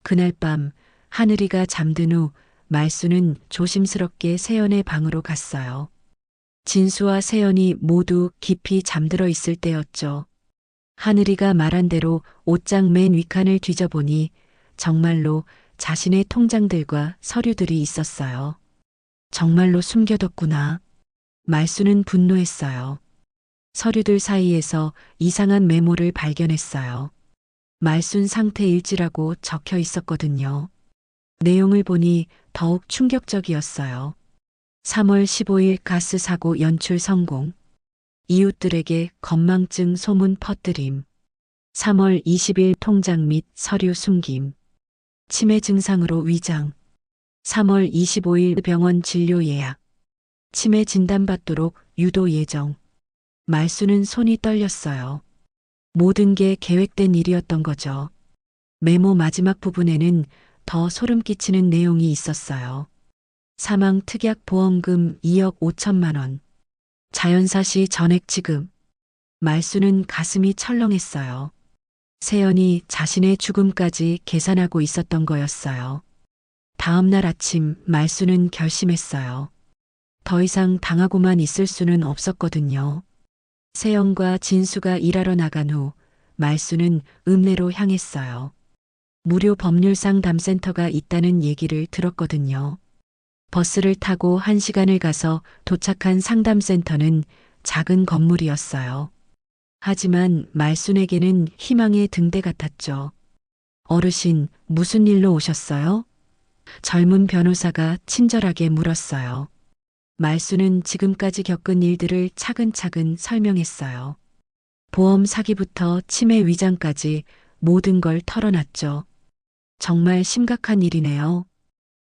그날 밤 하늘이가 잠든 후 말수는 조심스럽게 세연의 방으로 갔어요. 진수와 세연이 모두 깊이 잠들어 있을 때였죠. 하늘이가 말한 대로 옷장 맨 윗칸을 뒤져보니 정말로 자신의 통장들과 서류들이 있었어요. 정말로 숨겨뒀구나. 말수는 분노했어요. 서류들 사이에서 이상한 메모를 발견했어요. 말순 상태 일지라고 적혀 있었거든요. 내용을 보니 더욱 충격적이었어요. 3월 15일 가스 사고 연출 성공. 이웃들에게 건망증 소문 퍼뜨림. 3월 20일 통장 및 서류 숨김. 치매 증상으로 위장. 3월 25일 병원 진료 예약. 치매 진단받도록 유도 예정. 말수는 손이 떨렸어요. 모든 게 계획된 일이었던 거죠. 메모 마지막 부분에는 더 소름 끼치는 내용이 있었어요. 사망 특약 보험금 2억 5천만 원. 자연사 시 전액 지급. 말수는 가슴이 철렁했어요. 세연이 자신의 죽음까지 계산하고 있었던 거였어요. 다음 날 아침 말수는 결심했어요. 더 이상 당하고만 있을 수는 없었거든요. 세연과 진수가 일하러 나간 후 말수는 읍내로 향했어요. 무료 법률 상담센터가 있다는 얘기를 들었거든요. 버스를 타고 1시간을 가서 도착한 상담센터는 작은 건물이었어요. 하지만 말순에게는 희망의 등대 같았죠. 어르신, 무슨 일로 오셨어요? 젊은 변호사가 친절하게 물었어요. 말수는 지금까지 겪은 일들을 차근차근 설명했어요. 보험 사기부터 치매 위장까지 모든 걸 털어놨죠. 정말 심각한 일이네요.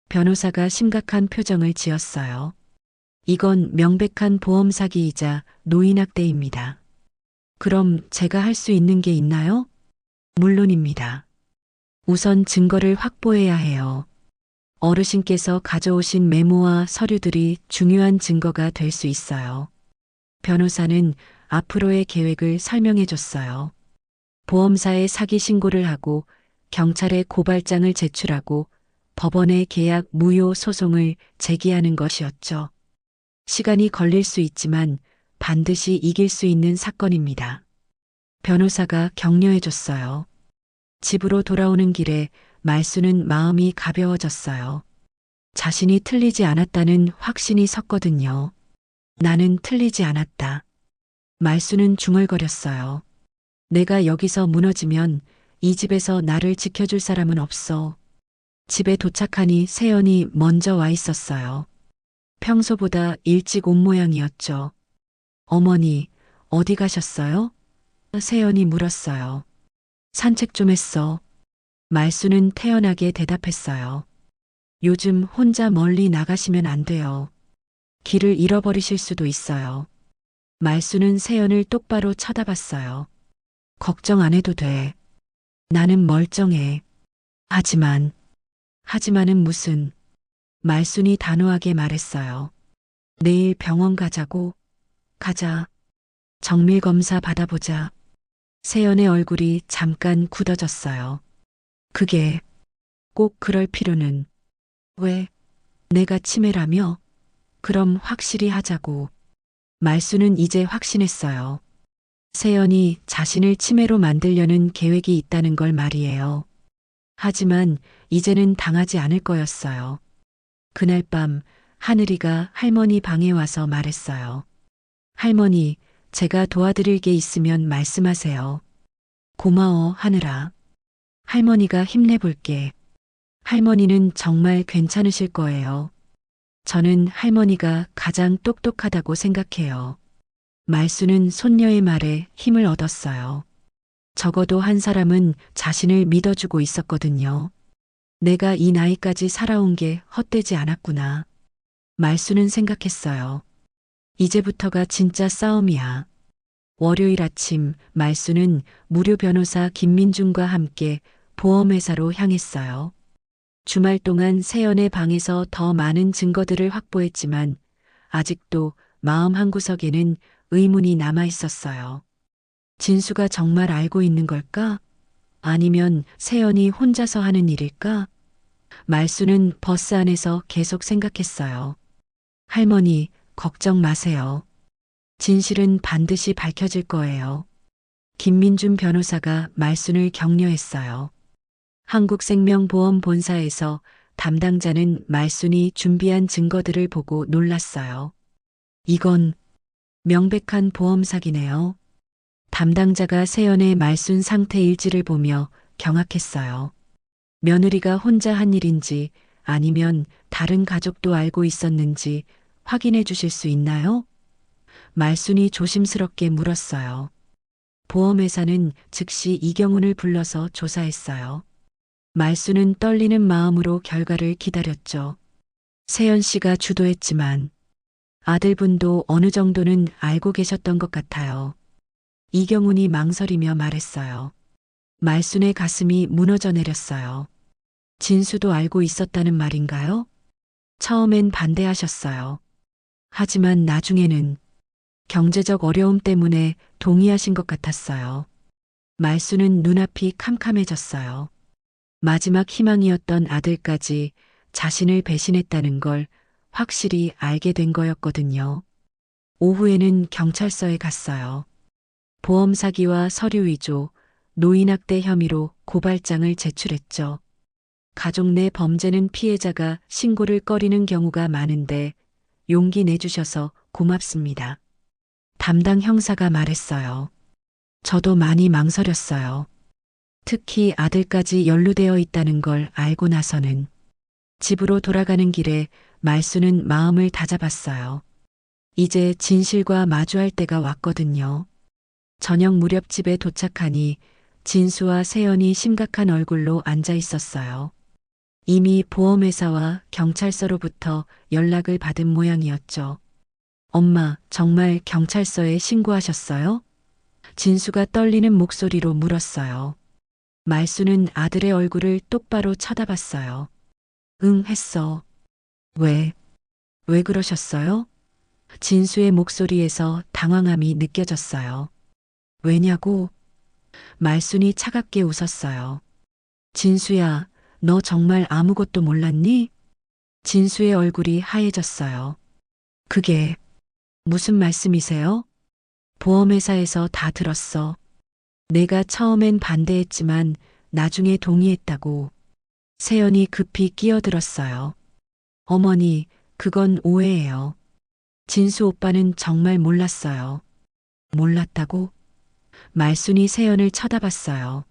변호사가 심각한 표정을 지었어요. 이건 명백한 보험 사기이자 노인학대입니다. 그럼 제가 할 수 있는 게 있나요? 물론입니다. 우선 증거를 확보해야 해요. 어르신께서 가져오신 메모와 서류들이 중요한 증거가 될 수 있어요. 변호사는 앞으로의 계획을 설명해 줬어요. 보험사에 사기 신고를 하고 경찰에 고발장을 제출하고 법원에 계약 무효 소송을 제기하는 것이었죠. 시간이 걸릴 수 있지만 반드시 이길 수 있는 사건입니다. 변호사가 격려해 줬어요. 집으로 돌아오는 길에 말수는 마음이 가벼워졌어요. 자신이 틀리지 않았다는 확신이 섰거든요. 나는 틀리지 않았다. 말수는 중얼거렸어요. 내가 여기서 무너지면 이 집에서 나를 지켜줄 사람은 없어. 집에 도착하니 세연이 먼저 와 있었어요. 평소보다 일찍 온 모양이었죠. 어머니, 어디 가셨어요? 세연이 물었어요. 산책 좀 했어. 말수는 태연하게 대답했어요. 요즘 혼자 멀리 나가시면 안 돼요. 길을 잃어버리실 수도 있어요. 말수는 세연을 똑바로 쳐다봤어요. 걱정 안 해도 돼. 나는 멀쩡해. 하지만은 무슨. 말순이 단호하게 말했어요. 내일 병원 가자고. 가자. 정밀검사 받아보자. 세연의 얼굴이 잠깐 굳어졌어요. 그게 꼭 그럴 필요는. 왜? 내가 치매라며? 그럼 확실히 하자고. 말수는 이제 확신했어요. 세연이 자신을 치매로 만들려는 계획이 있다는 걸 말이에요. 하지만 이제는 당하지 않을 거였어요. 그날 밤 하늘이가 할머니 방에 와서 말했어요. 할머니, 제가 도와드릴 게 있으면 말씀하세요. 고마워, 하늘아. 할머니가 힘내볼게. 할머니는 정말 괜찮으실 거예요. 저는 할머니가 가장 똑똑하다고 생각해요. 말수는 손녀의 말에 힘을 얻었어요. 적어도 한 사람은 자신을 믿어주고 있었거든요. 내가 이 나이까지 살아온 게 헛되지 않았구나. 말수는 생각했어요. 이제부터가 진짜 싸움이야. 월요일 아침 말수는 무료 변호사 김민중과 함께 보험회사로 향했어요. 주말 동안 세연의 방에서 더 많은 증거들을 확보했지만 아직도 마음 한구석에는 의문이 남아 있었어요. 진수가 정말 알고 있는 걸까? 아니면 세연이 혼자서 하는 일일까? 말수는 버스 안에서 계속 생각했어요. 할머니, 걱정 마세요. 진실은 반드시 밝혀질 거예요. 김민준 변호사가 말순을 격려했어요. 한국생명보험본사에서 담당자는 말순이 준비한 증거들을 보고 놀랐어요. 이건 명백한 보험 사기네요. 담당자가 세연의 말순 상태 일지를 보며 경악했어요. 며느리가 혼자 한 일인지 아니면 다른 가족도 알고 있었는지 확인해 주실 수 있나요? 말순이 조심스럽게 물었어요. 보험회사는 즉시 이경훈을 불러서 조사했어요. 말순은 떨리는 마음으로 결과를 기다렸죠. 세연 씨가 주도했지만 아들분도 어느 정도는 알고 계셨던 것 같아요. 이경훈이 망설이며 말했어요. 말순의 가슴이 무너져 내렸어요. 진수도 알고 있었다는 말인가요? 처음엔 반대하셨어요. 하지만 나중에는 경제적 어려움 때문에 동의하신 것 같았어요. 말수는 눈앞이 캄캄해졌어요. 마지막 희망이었던 아들까지 자신을 배신했다는 걸 확실히 알게 된 거였거든요. 오후에는 경찰서에 갔어요. 보험 사기와 서류 위조, 노인학대 혐의로 고발장을 제출했죠. 가족 내 범죄는 피해자가 신고를 꺼리는 경우가 많은데 용기 내주셔서 고맙습니다. 담당 형사가 말했어요. 저도 많이 망설였어요. 특히 아들까지 연루되어 있다는 걸 알고 나서는. 집으로 돌아가는 길에 말수는 마음을 다잡았어요. 이제 진실과 마주할 때가 왔거든요. 저녁 무렵 집에 도착하니 진수와 세연이 심각한 얼굴로 앉아 있었어요. 이미 보험회사와 경찰서로부터 연락을 받은 모양이었죠. 엄마, 정말 경찰서에 신고하셨어요? 진수가 떨리는 목소리로 물었어요. 말수는 아들의 얼굴을 똑바로 쳐다봤어요. 응 했어. 왜? 왜 그러셨어요? 진수의 목소리에서 당황함이 느껴졌어요. 왜냐고? 말순이 차갑게 웃었어요. 진수야, 너 정말 아무것도 몰랐니? 진수의 얼굴이 하얘졌어요. 그게 무슨 말씀이세요? 보험회사에서 다 들었어. 내가 처음엔 반대했지만 나중에 동의했다고. 세연이 급히 끼어들었어요. 어머니, 그건 오해예요. 진수 오빠는 정말 몰랐어요. 몰랐다고? 말순이 세연을 쳐다봤어요.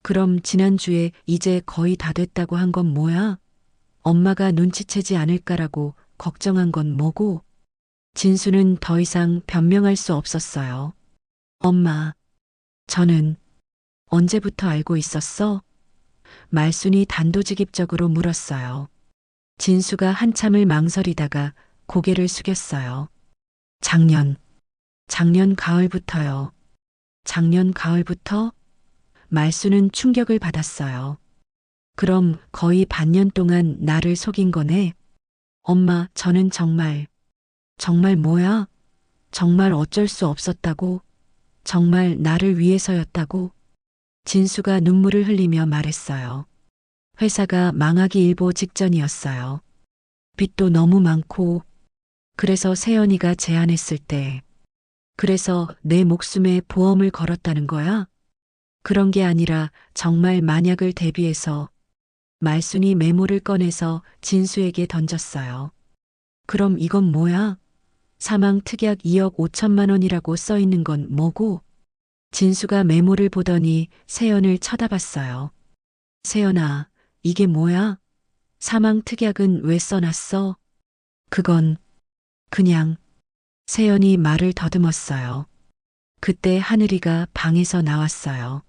그럼 지난주에 이제 거의 다 됐다고 한 건 뭐야? 엄마가 눈치채지 않을까라고 걱정한 건 뭐고? 진수는 더 이상 변명할 수 없었어요. 엄마, 저는 언제부터 알고 있었어? 말순이 단도직입적으로 물었어요. 진수가 한참을 망설이다가 고개를 숙였어요. 작년 가을부터요. 작년 가을부터? 말수는 충격을 받았어요. 그럼 거의 반년 동안 나를 속인 거네? 엄마, 저는 정말 뭐야? 정말 어쩔 수 없었다고? 정말 나를 위해서였다고? 진수가 눈물을 흘리며 말했어요. 회사가 망하기 일보 직전이었어요. 빚도 너무 많고, 그래서 세연이가 제안했을 때, 그래서 내 목숨에 보험을 걸었다는 거야? 그런 게 아니라 정말 만약을 대비해서 말순이 메모를 꺼내서 진수에게 던졌어요. 그럼 이건 뭐야? 사망 특약 2억 5천만 원이라고 써 있는 건 뭐고? 진수가 메모를 보더니 세연을 쳐다봤어요. 세연아, 이게 뭐야? 사망 특약은 왜 써놨어? 그건 그냥 세연이 말을 더듬었어요. 그때 하늘이가 방에서 나왔어요.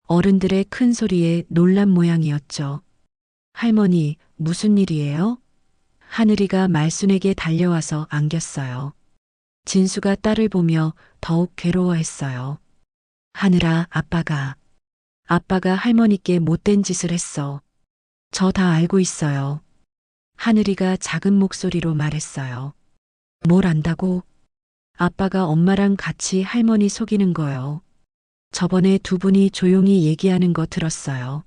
어른들의 큰 소리에 놀란 모양이었죠. 할머니, 무슨 일이에요? 하늘이가 말순에게 달려와서 안겼어요. 진수가 딸을 보며 더욱 괴로워했어요. 하늘아, 아빠가 할머니께 못된 짓을 했어. 저 다 알고 있어요. 하늘이가 작은 목소리로 말했어요. 뭘 안다고? 아빠가 엄마랑 같이 할머니 속이는 거요. 저번에 두 분이 조용히 얘기하는 거 들었어요.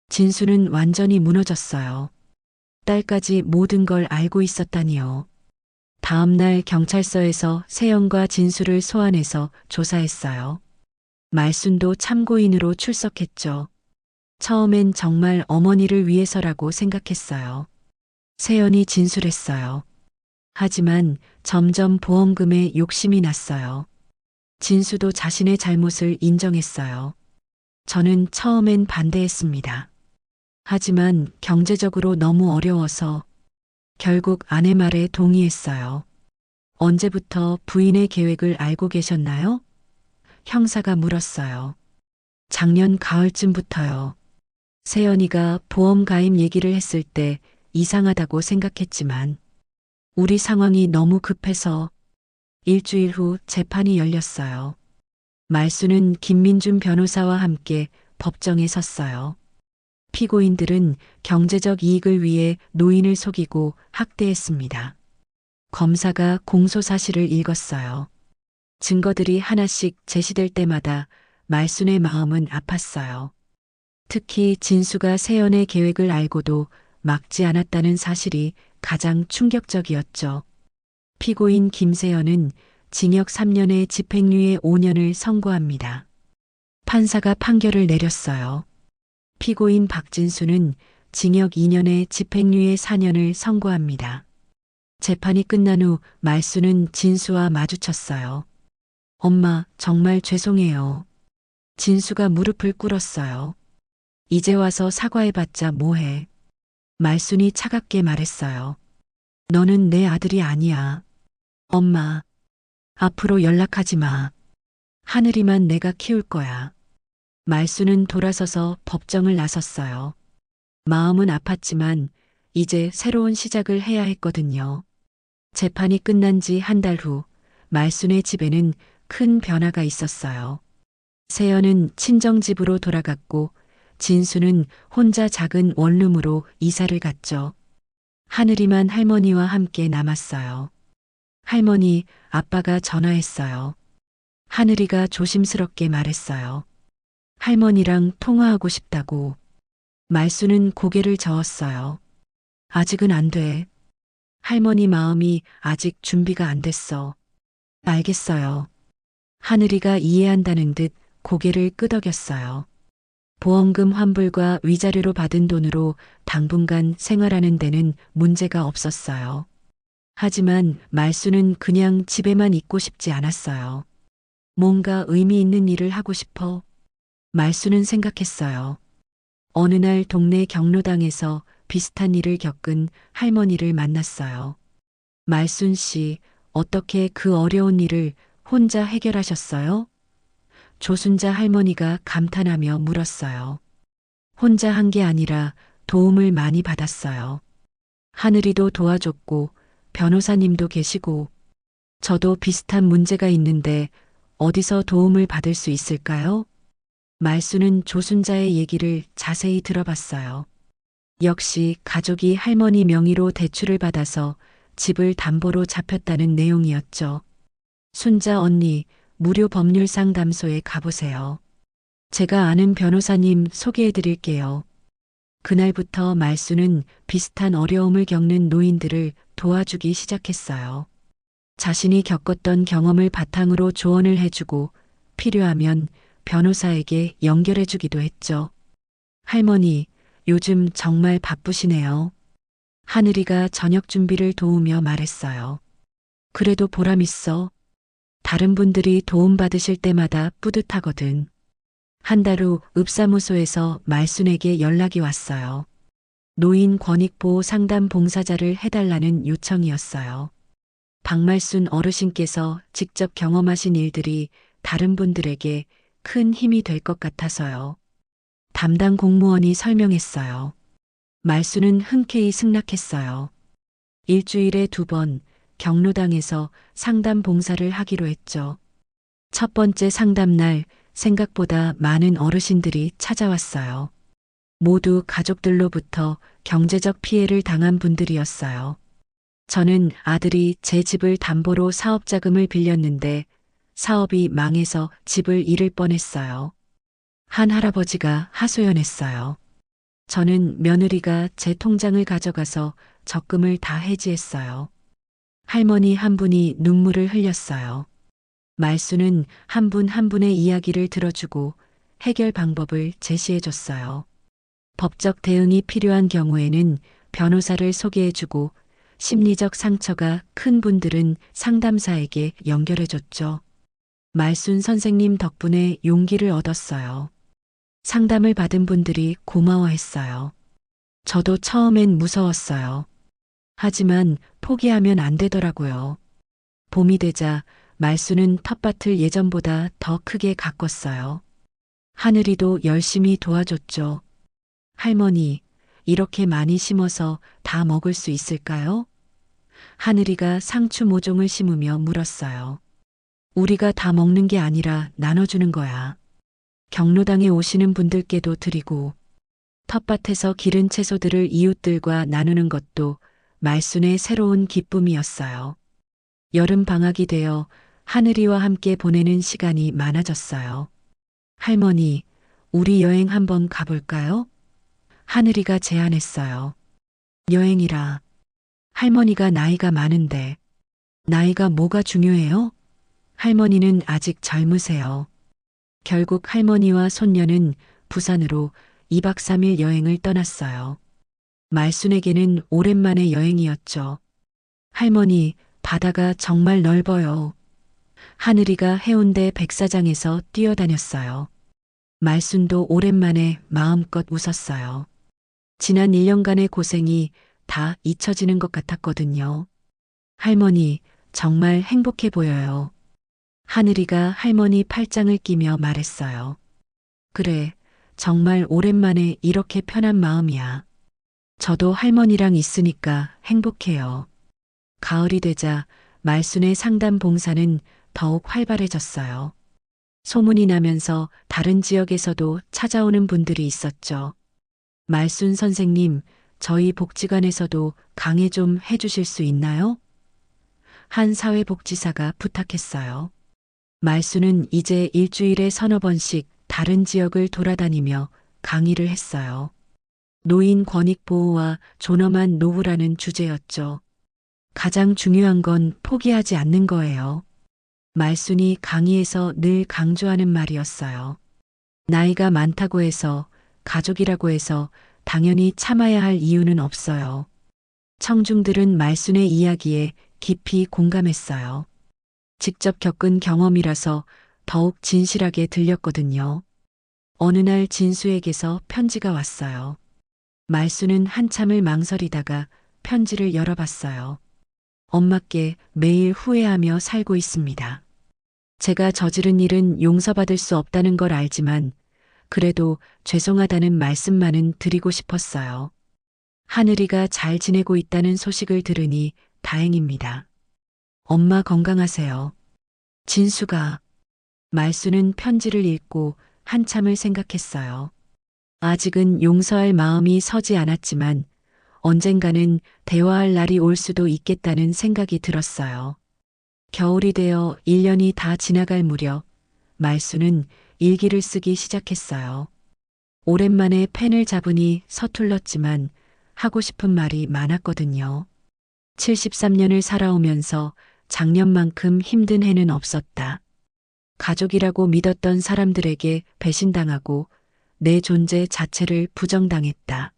진수는 완전히 무너졌어요. 딸까지 모든 걸 알고 있었다니요. 다음 날 경찰서에서 세연과 진수를 소환해서 조사했어요. 말순도 참고인으로 출석했죠. 처음엔 정말 어머니를 위해서라고 생각했어요. 세연이 진술했어요. 하지만 점점 보험금에 욕심이 났어요. 진수도 자신의 잘못을 인정했어요. 저는 처음엔 반대했습니다. 하지만 경제적으로 너무 어려워서 결국 아내 말에 동의했어요. 언제부터 부인의 계획을 알고 계셨나요? 형사가 물었어요. 작년 가을쯤부터요. 세연이가 보험 가입 얘기를 했을 때 이상하다고 생각했지만 우리 상황이 너무 급해서 일주일 후 재판이 열렸어요. 말수는 김민준 변호사와 함께 법정에 섰어요. 피고인들은 경제적 이익을 위해 노인을 속이고 학대했습니다. 검사가 공소 사실을 읽었어요. 증거들이 하나씩 제시될 때마다 말순의 마음은 아팠어요. 특히 진수가 세연의 계획을 알고도 막지 않았다는 사실이 가장 충격적이었죠. 피고인 김세연은 징역 3년에 집행유예 5년을 선고합니다. 판사가 판결을 내렸어요. 피고인 박진수는 징역 2년에 집행유예 4년을 선고합니다. 재판이 끝난 후 말수는 진수와 마주쳤어요. 엄마, 정말 죄송해요. 진수가 무릎을 꿇었어요. 이제 와서 사과해봤자 뭐해. 말순이 차갑게 말했어요. 너는 내 아들이 아니야. 엄마, 앞으로 연락하지 마. 하늘이만 내가 키울 거야. 말수는 돌아서서 법정을 나섰어요. 마음은 아팠지만 이제 새로운 시작을 해야 했거든요. 재판이 끝난 지 한 달 후 말순의 집에는 큰 변화가 있었어요. 세연은 친정집으로 돌아갔고 진수는 혼자 작은 원룸으로 이사를 갔죠. 하늘이만 할머니와 함께 남았어요. 할머니, 아빠가 전화했어요. 하늘이가 조심스럽게 말했어요. 할머니랑 통화하고 싶다고. 말수는 고개를 저었어요. 아직은 안 돼. 할머니 마음이 아직 준비가 안 됐어. 알겠어요. 하늘이가 이해한다는 듯 고개를 끄덕였어요. 보험금 환불과 위자료로 받은 돈으로 당분간 생활하는 데는 문제가 없었어요. 하지만 말수는 그냥 집에만 있고 싶지 않았어요. 뭔가 의미 있는 일을 하고 싶어. 말수는 생각했어요. 어느 날 동네 경로당에서 비슷한 일을 겪은 할머니를 만났어요. 말순 씨, 어떻게 그 어려운 일을 혼자 해결하셨어요? 조순자 할머니가 감탄하며 물었어요. 혼자 한 게 아니라 도움을 많이 받았어요. 하늘이도 도와줬고 변호사님도 계시고 저도 비슷한 문제가 있는데 어디서 도움을 받을 수 있을까요? 말수는 조순자의 얘기를 자세히 들어봤어요. 역시 가족이 할머니 명의로 대출을 받아서 집을 담보로 잡혔다는 내용이었죠. 순자 언니, 무료 법률 상담소에 가보세요. 제가 아는 변호사님 소개해 드릴게요. 그날부터 말수는 비슷한 어려움을 겪는 노인들을 도와주기 시작했어요. 자신이 겪었던 경험을 바탕으로 조언을 해주고 필요하면 변호사에게 연결해 주기도 했죠. 할머니, 요즘 정말 바쁘시네요. 하늘이가 저녁 준비를 도우며 말했어요. 그래도 보람 있어. 다른 분들이 도움받으실 때마다 뿌듯하거든. 한 달 후 읍사무소에서 말순에게 연락이 왔어요. 노인 권익보호 상담 봉사자를 해달라는 요청이었어요. 박말순 어르신께서 직접 경험하신 일들이 다른 분들에게 큰 힘이 될 것 같아서요. 담당 공무원이 설명했어요. 말순은 흔쾌히 승낙했어요. 일주일에 2번 경로당에서 상담 봉사를 하기로 했죠. 첫 번째 상담날 생각보다 많은 어르신들이 찾아왔어요. 모두 가족들로부터 경제적 피해를 당한 분들이었어요. 저는 아들이 제 집을 담보로 사업 자금을 빌렸는데 사업이 망해서 집을 잃을 뻔했어요. 한 할아버지가 하소연했어요. 저는 며느리가 제 통장을 가져가서 적금을 다 해지했어요. 할머니 한 분이 눈물을 흘렸어요. 말수는 한 분 한 분의 이야기를 들어주고 해결 방법을 제시해줬어요. 법적 대응이 필요한 경우에는 변호사를 소개해주고 심리적 상처가 큰 분들은 상담사에게 연결해줬죠. 말순 선생님 덕분에 용기를 얻었어요. 상담을 받은 분들이 고마워했어요. 저도 처음엔 무서웠어요. 하지만 포기하면 안 되더라고요. 봄이 되자 말수는 텃밭을 예전보다 더 크게 가꿨어요. 하늘이도 열심히 도와줬죠. 할머니, 이렇게 많이 심어서 다 먹을 수 있을까요? 하늘이가 상추 모종을 심으며 물었어요. 우리가 다 먹는 게 아니라 나눠주는 거야. 경로당에 오시는 분들께도 드리고 텃밭에서 기른 채소들을 이웃들과 나누는 것도 말순의 새로운 기쁨이었어요. 여름 방학이 되어 하늘이와 함께 보내는 시간이 많아졌어요. 할머니, 우리 여행 한번 가볼까요? 하늘이가 제안했어요. 여행이라. 할머니가 나이가 많은데. 나이가 뭐가 중요해요? 할머니는 아직 젊으세요. 결국 할머니와 손녀는 부산으로 2박 3일 여행을 떠났어요. 말순에게는 오랜만의 여행이었죠. 할머니, 바다가 정말 넓어요. 하늘이가 해운대 백사장에서 뛰어다녔어요. 말순도 오랜만에 마음껏 웃었어요. 지난 1년간의 고생이 다 잊혀지는 것 같았거든요. 할머니, 정말 행복해 보여요. 하늘이가 할머니 팔짱을 끼며 말했어요. 그래, 정말 오랜만에 이렇게 편한 마음이야. 저도 할머니랑 있으니까 행복해요. 가을이 되자 말순의 상담 봉사는 더욱 활발해졌어요. 소문이 나면서 다른 지역에서도 찾아오는 분들이 있었죠. 말순 선생님, 저희 복지관에서도 강의 좀 해주실 수 있나요? 한 사회복지사가 부탁했어요. 말순은 이제 일주일에 서너 번씩 다른 지역을 돌아다니며 강의를 했어요. 노인 권익 보호와 존엄한 노후라는 주제였죠. 가장 중요한 건 포기하지 않는 거예요. 말순이 강의에서 늘 강조하는 말이었어요. 나이가 많다고 해서, 가족이라고 해서 당연히 참아야 할 이유는 없어요. 청중들은 말순의 이야기에 깊이 공감했어요. 직접 겪은 경험이라서 더욱 진실하게 들렸거든요. 어느 날 진수에게서 편지가 왔어요. 말순은 한참을 망설이다가 편지를 열어봤어요. 엄마께 매일 후회하며 살고 있습니다. 제가 저지른 일은 용서받을 수 없다는 걸 알지만 그래도 죄송하다는 말씀만은 드리고 싶었어요. 하늘이가 잘 지내고 있다는 소식을 들으니 다행입니다. 엄마 건강하세요. 진수가. 말순은 편지를 읽고 한참을 생각했어요. 아직은 용서할 마음이 서지 않았지만 언젠가는 대화할 날이 올 수도 있겠다는 생각이 들었어요. 겨울이 되어 1년이 다 지나갈 무렵 말순은 일기를 쓰기 시작했어요. 오랜만에 펜을 잡으니 서툴렀지만 하고 싶은 말이 많았거든요. 73년을 살아오면서 작년만큼 힘든 해는 없었다. 가족이라고 믿었던 사람들에게 배신당하고 내 존재 자체를 부정당했다.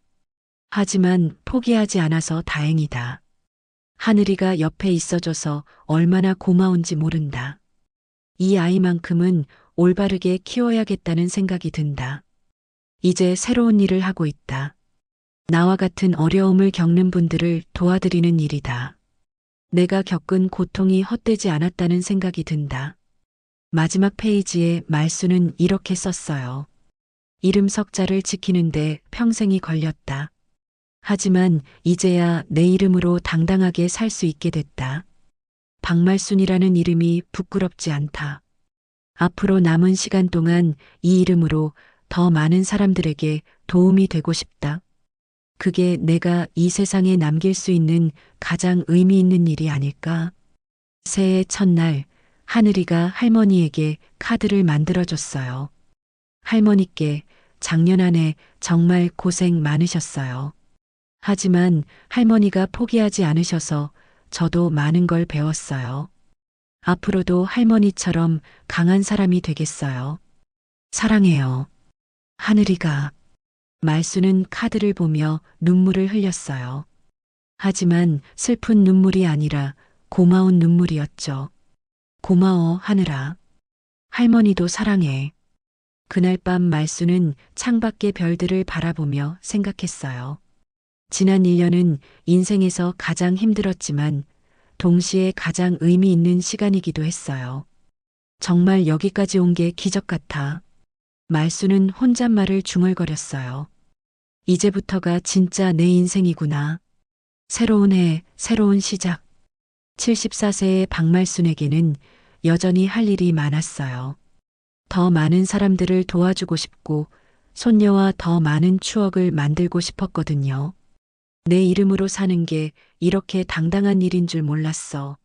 하지만 포기하지 않아서 다행이다. 하늘이가 옆에 있어줘서 얼마나 고마운지 모른다. 이 아이만큼은 올바르게 키워야겠다는 생각이 든다. 이제 새로운 일을 하고 있다. 나와 같은 어려움을 겪는 분들을 도와드리는 일이다. 내가 겪은 고통이 헛되지 않았다는 생각이 든다. 마지막 페이지에 말순은 이렇게 썼어요. 이름 석자를 지키는데 평생이 걸렸다. 하지만 이제야 내 이름으로 당당하게 살 수 있게 됐다. 박말순이라는 이름이 부끄럽지 않다. 앞으로 남은 시간 동안 이 이름으로 더 많은 사람들에게 도움이 되고 싶다. 그게 내가 이 세상에 남길 수 있는 가장 의미 있는 일이 아닐까? 새해 첫날 하늘이가 할머니에게 카드를 만들어줬어요. 할머니께 작년 한 해 정말 고생 많으셨어요. 하지만 할머니가 포기하지 않으셔서 저도 많은 걸 배웠어요. 앞으로도 할머니처럼 강한 사람이 되겠어요. 사랑해요. 하늘이가. 말순은 카드를 보며 눈물을 흘렸어요. 하지만 슬픈 눈물이 아니라 고마운 눈물이었죠. 고마워, 하늘아. 할머니도 사랑해. 그날 밤 말순은 창밖의 별들을 바라보며 생각했어요. 지난 1년은 인생에서 가장 힘들었지만 동시에 가장 의미 있는 시간이기도 했어요. 정말 여기까지 온 게 기적 같아. 말순은 혼잣말을 중얼거렸어요. 이제부터가 진짜 내 인생이구나. 새로운 해, 새로운 시작. 74세의 박말순에게는 여전히 할 일이 많았어요. 더 많은 사람들을 도와주고 싶고 손녀와 더 많은 추억을 만들고 싶었거든요. 내 이름으로 사는 게 이렇게 당당한 일인 줄 몰랐어.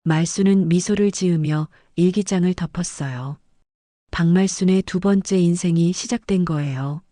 말순은 미소를 지으며 일기장을 덮었어요. 박말순의 두 번째 인생이 시작된 거예요.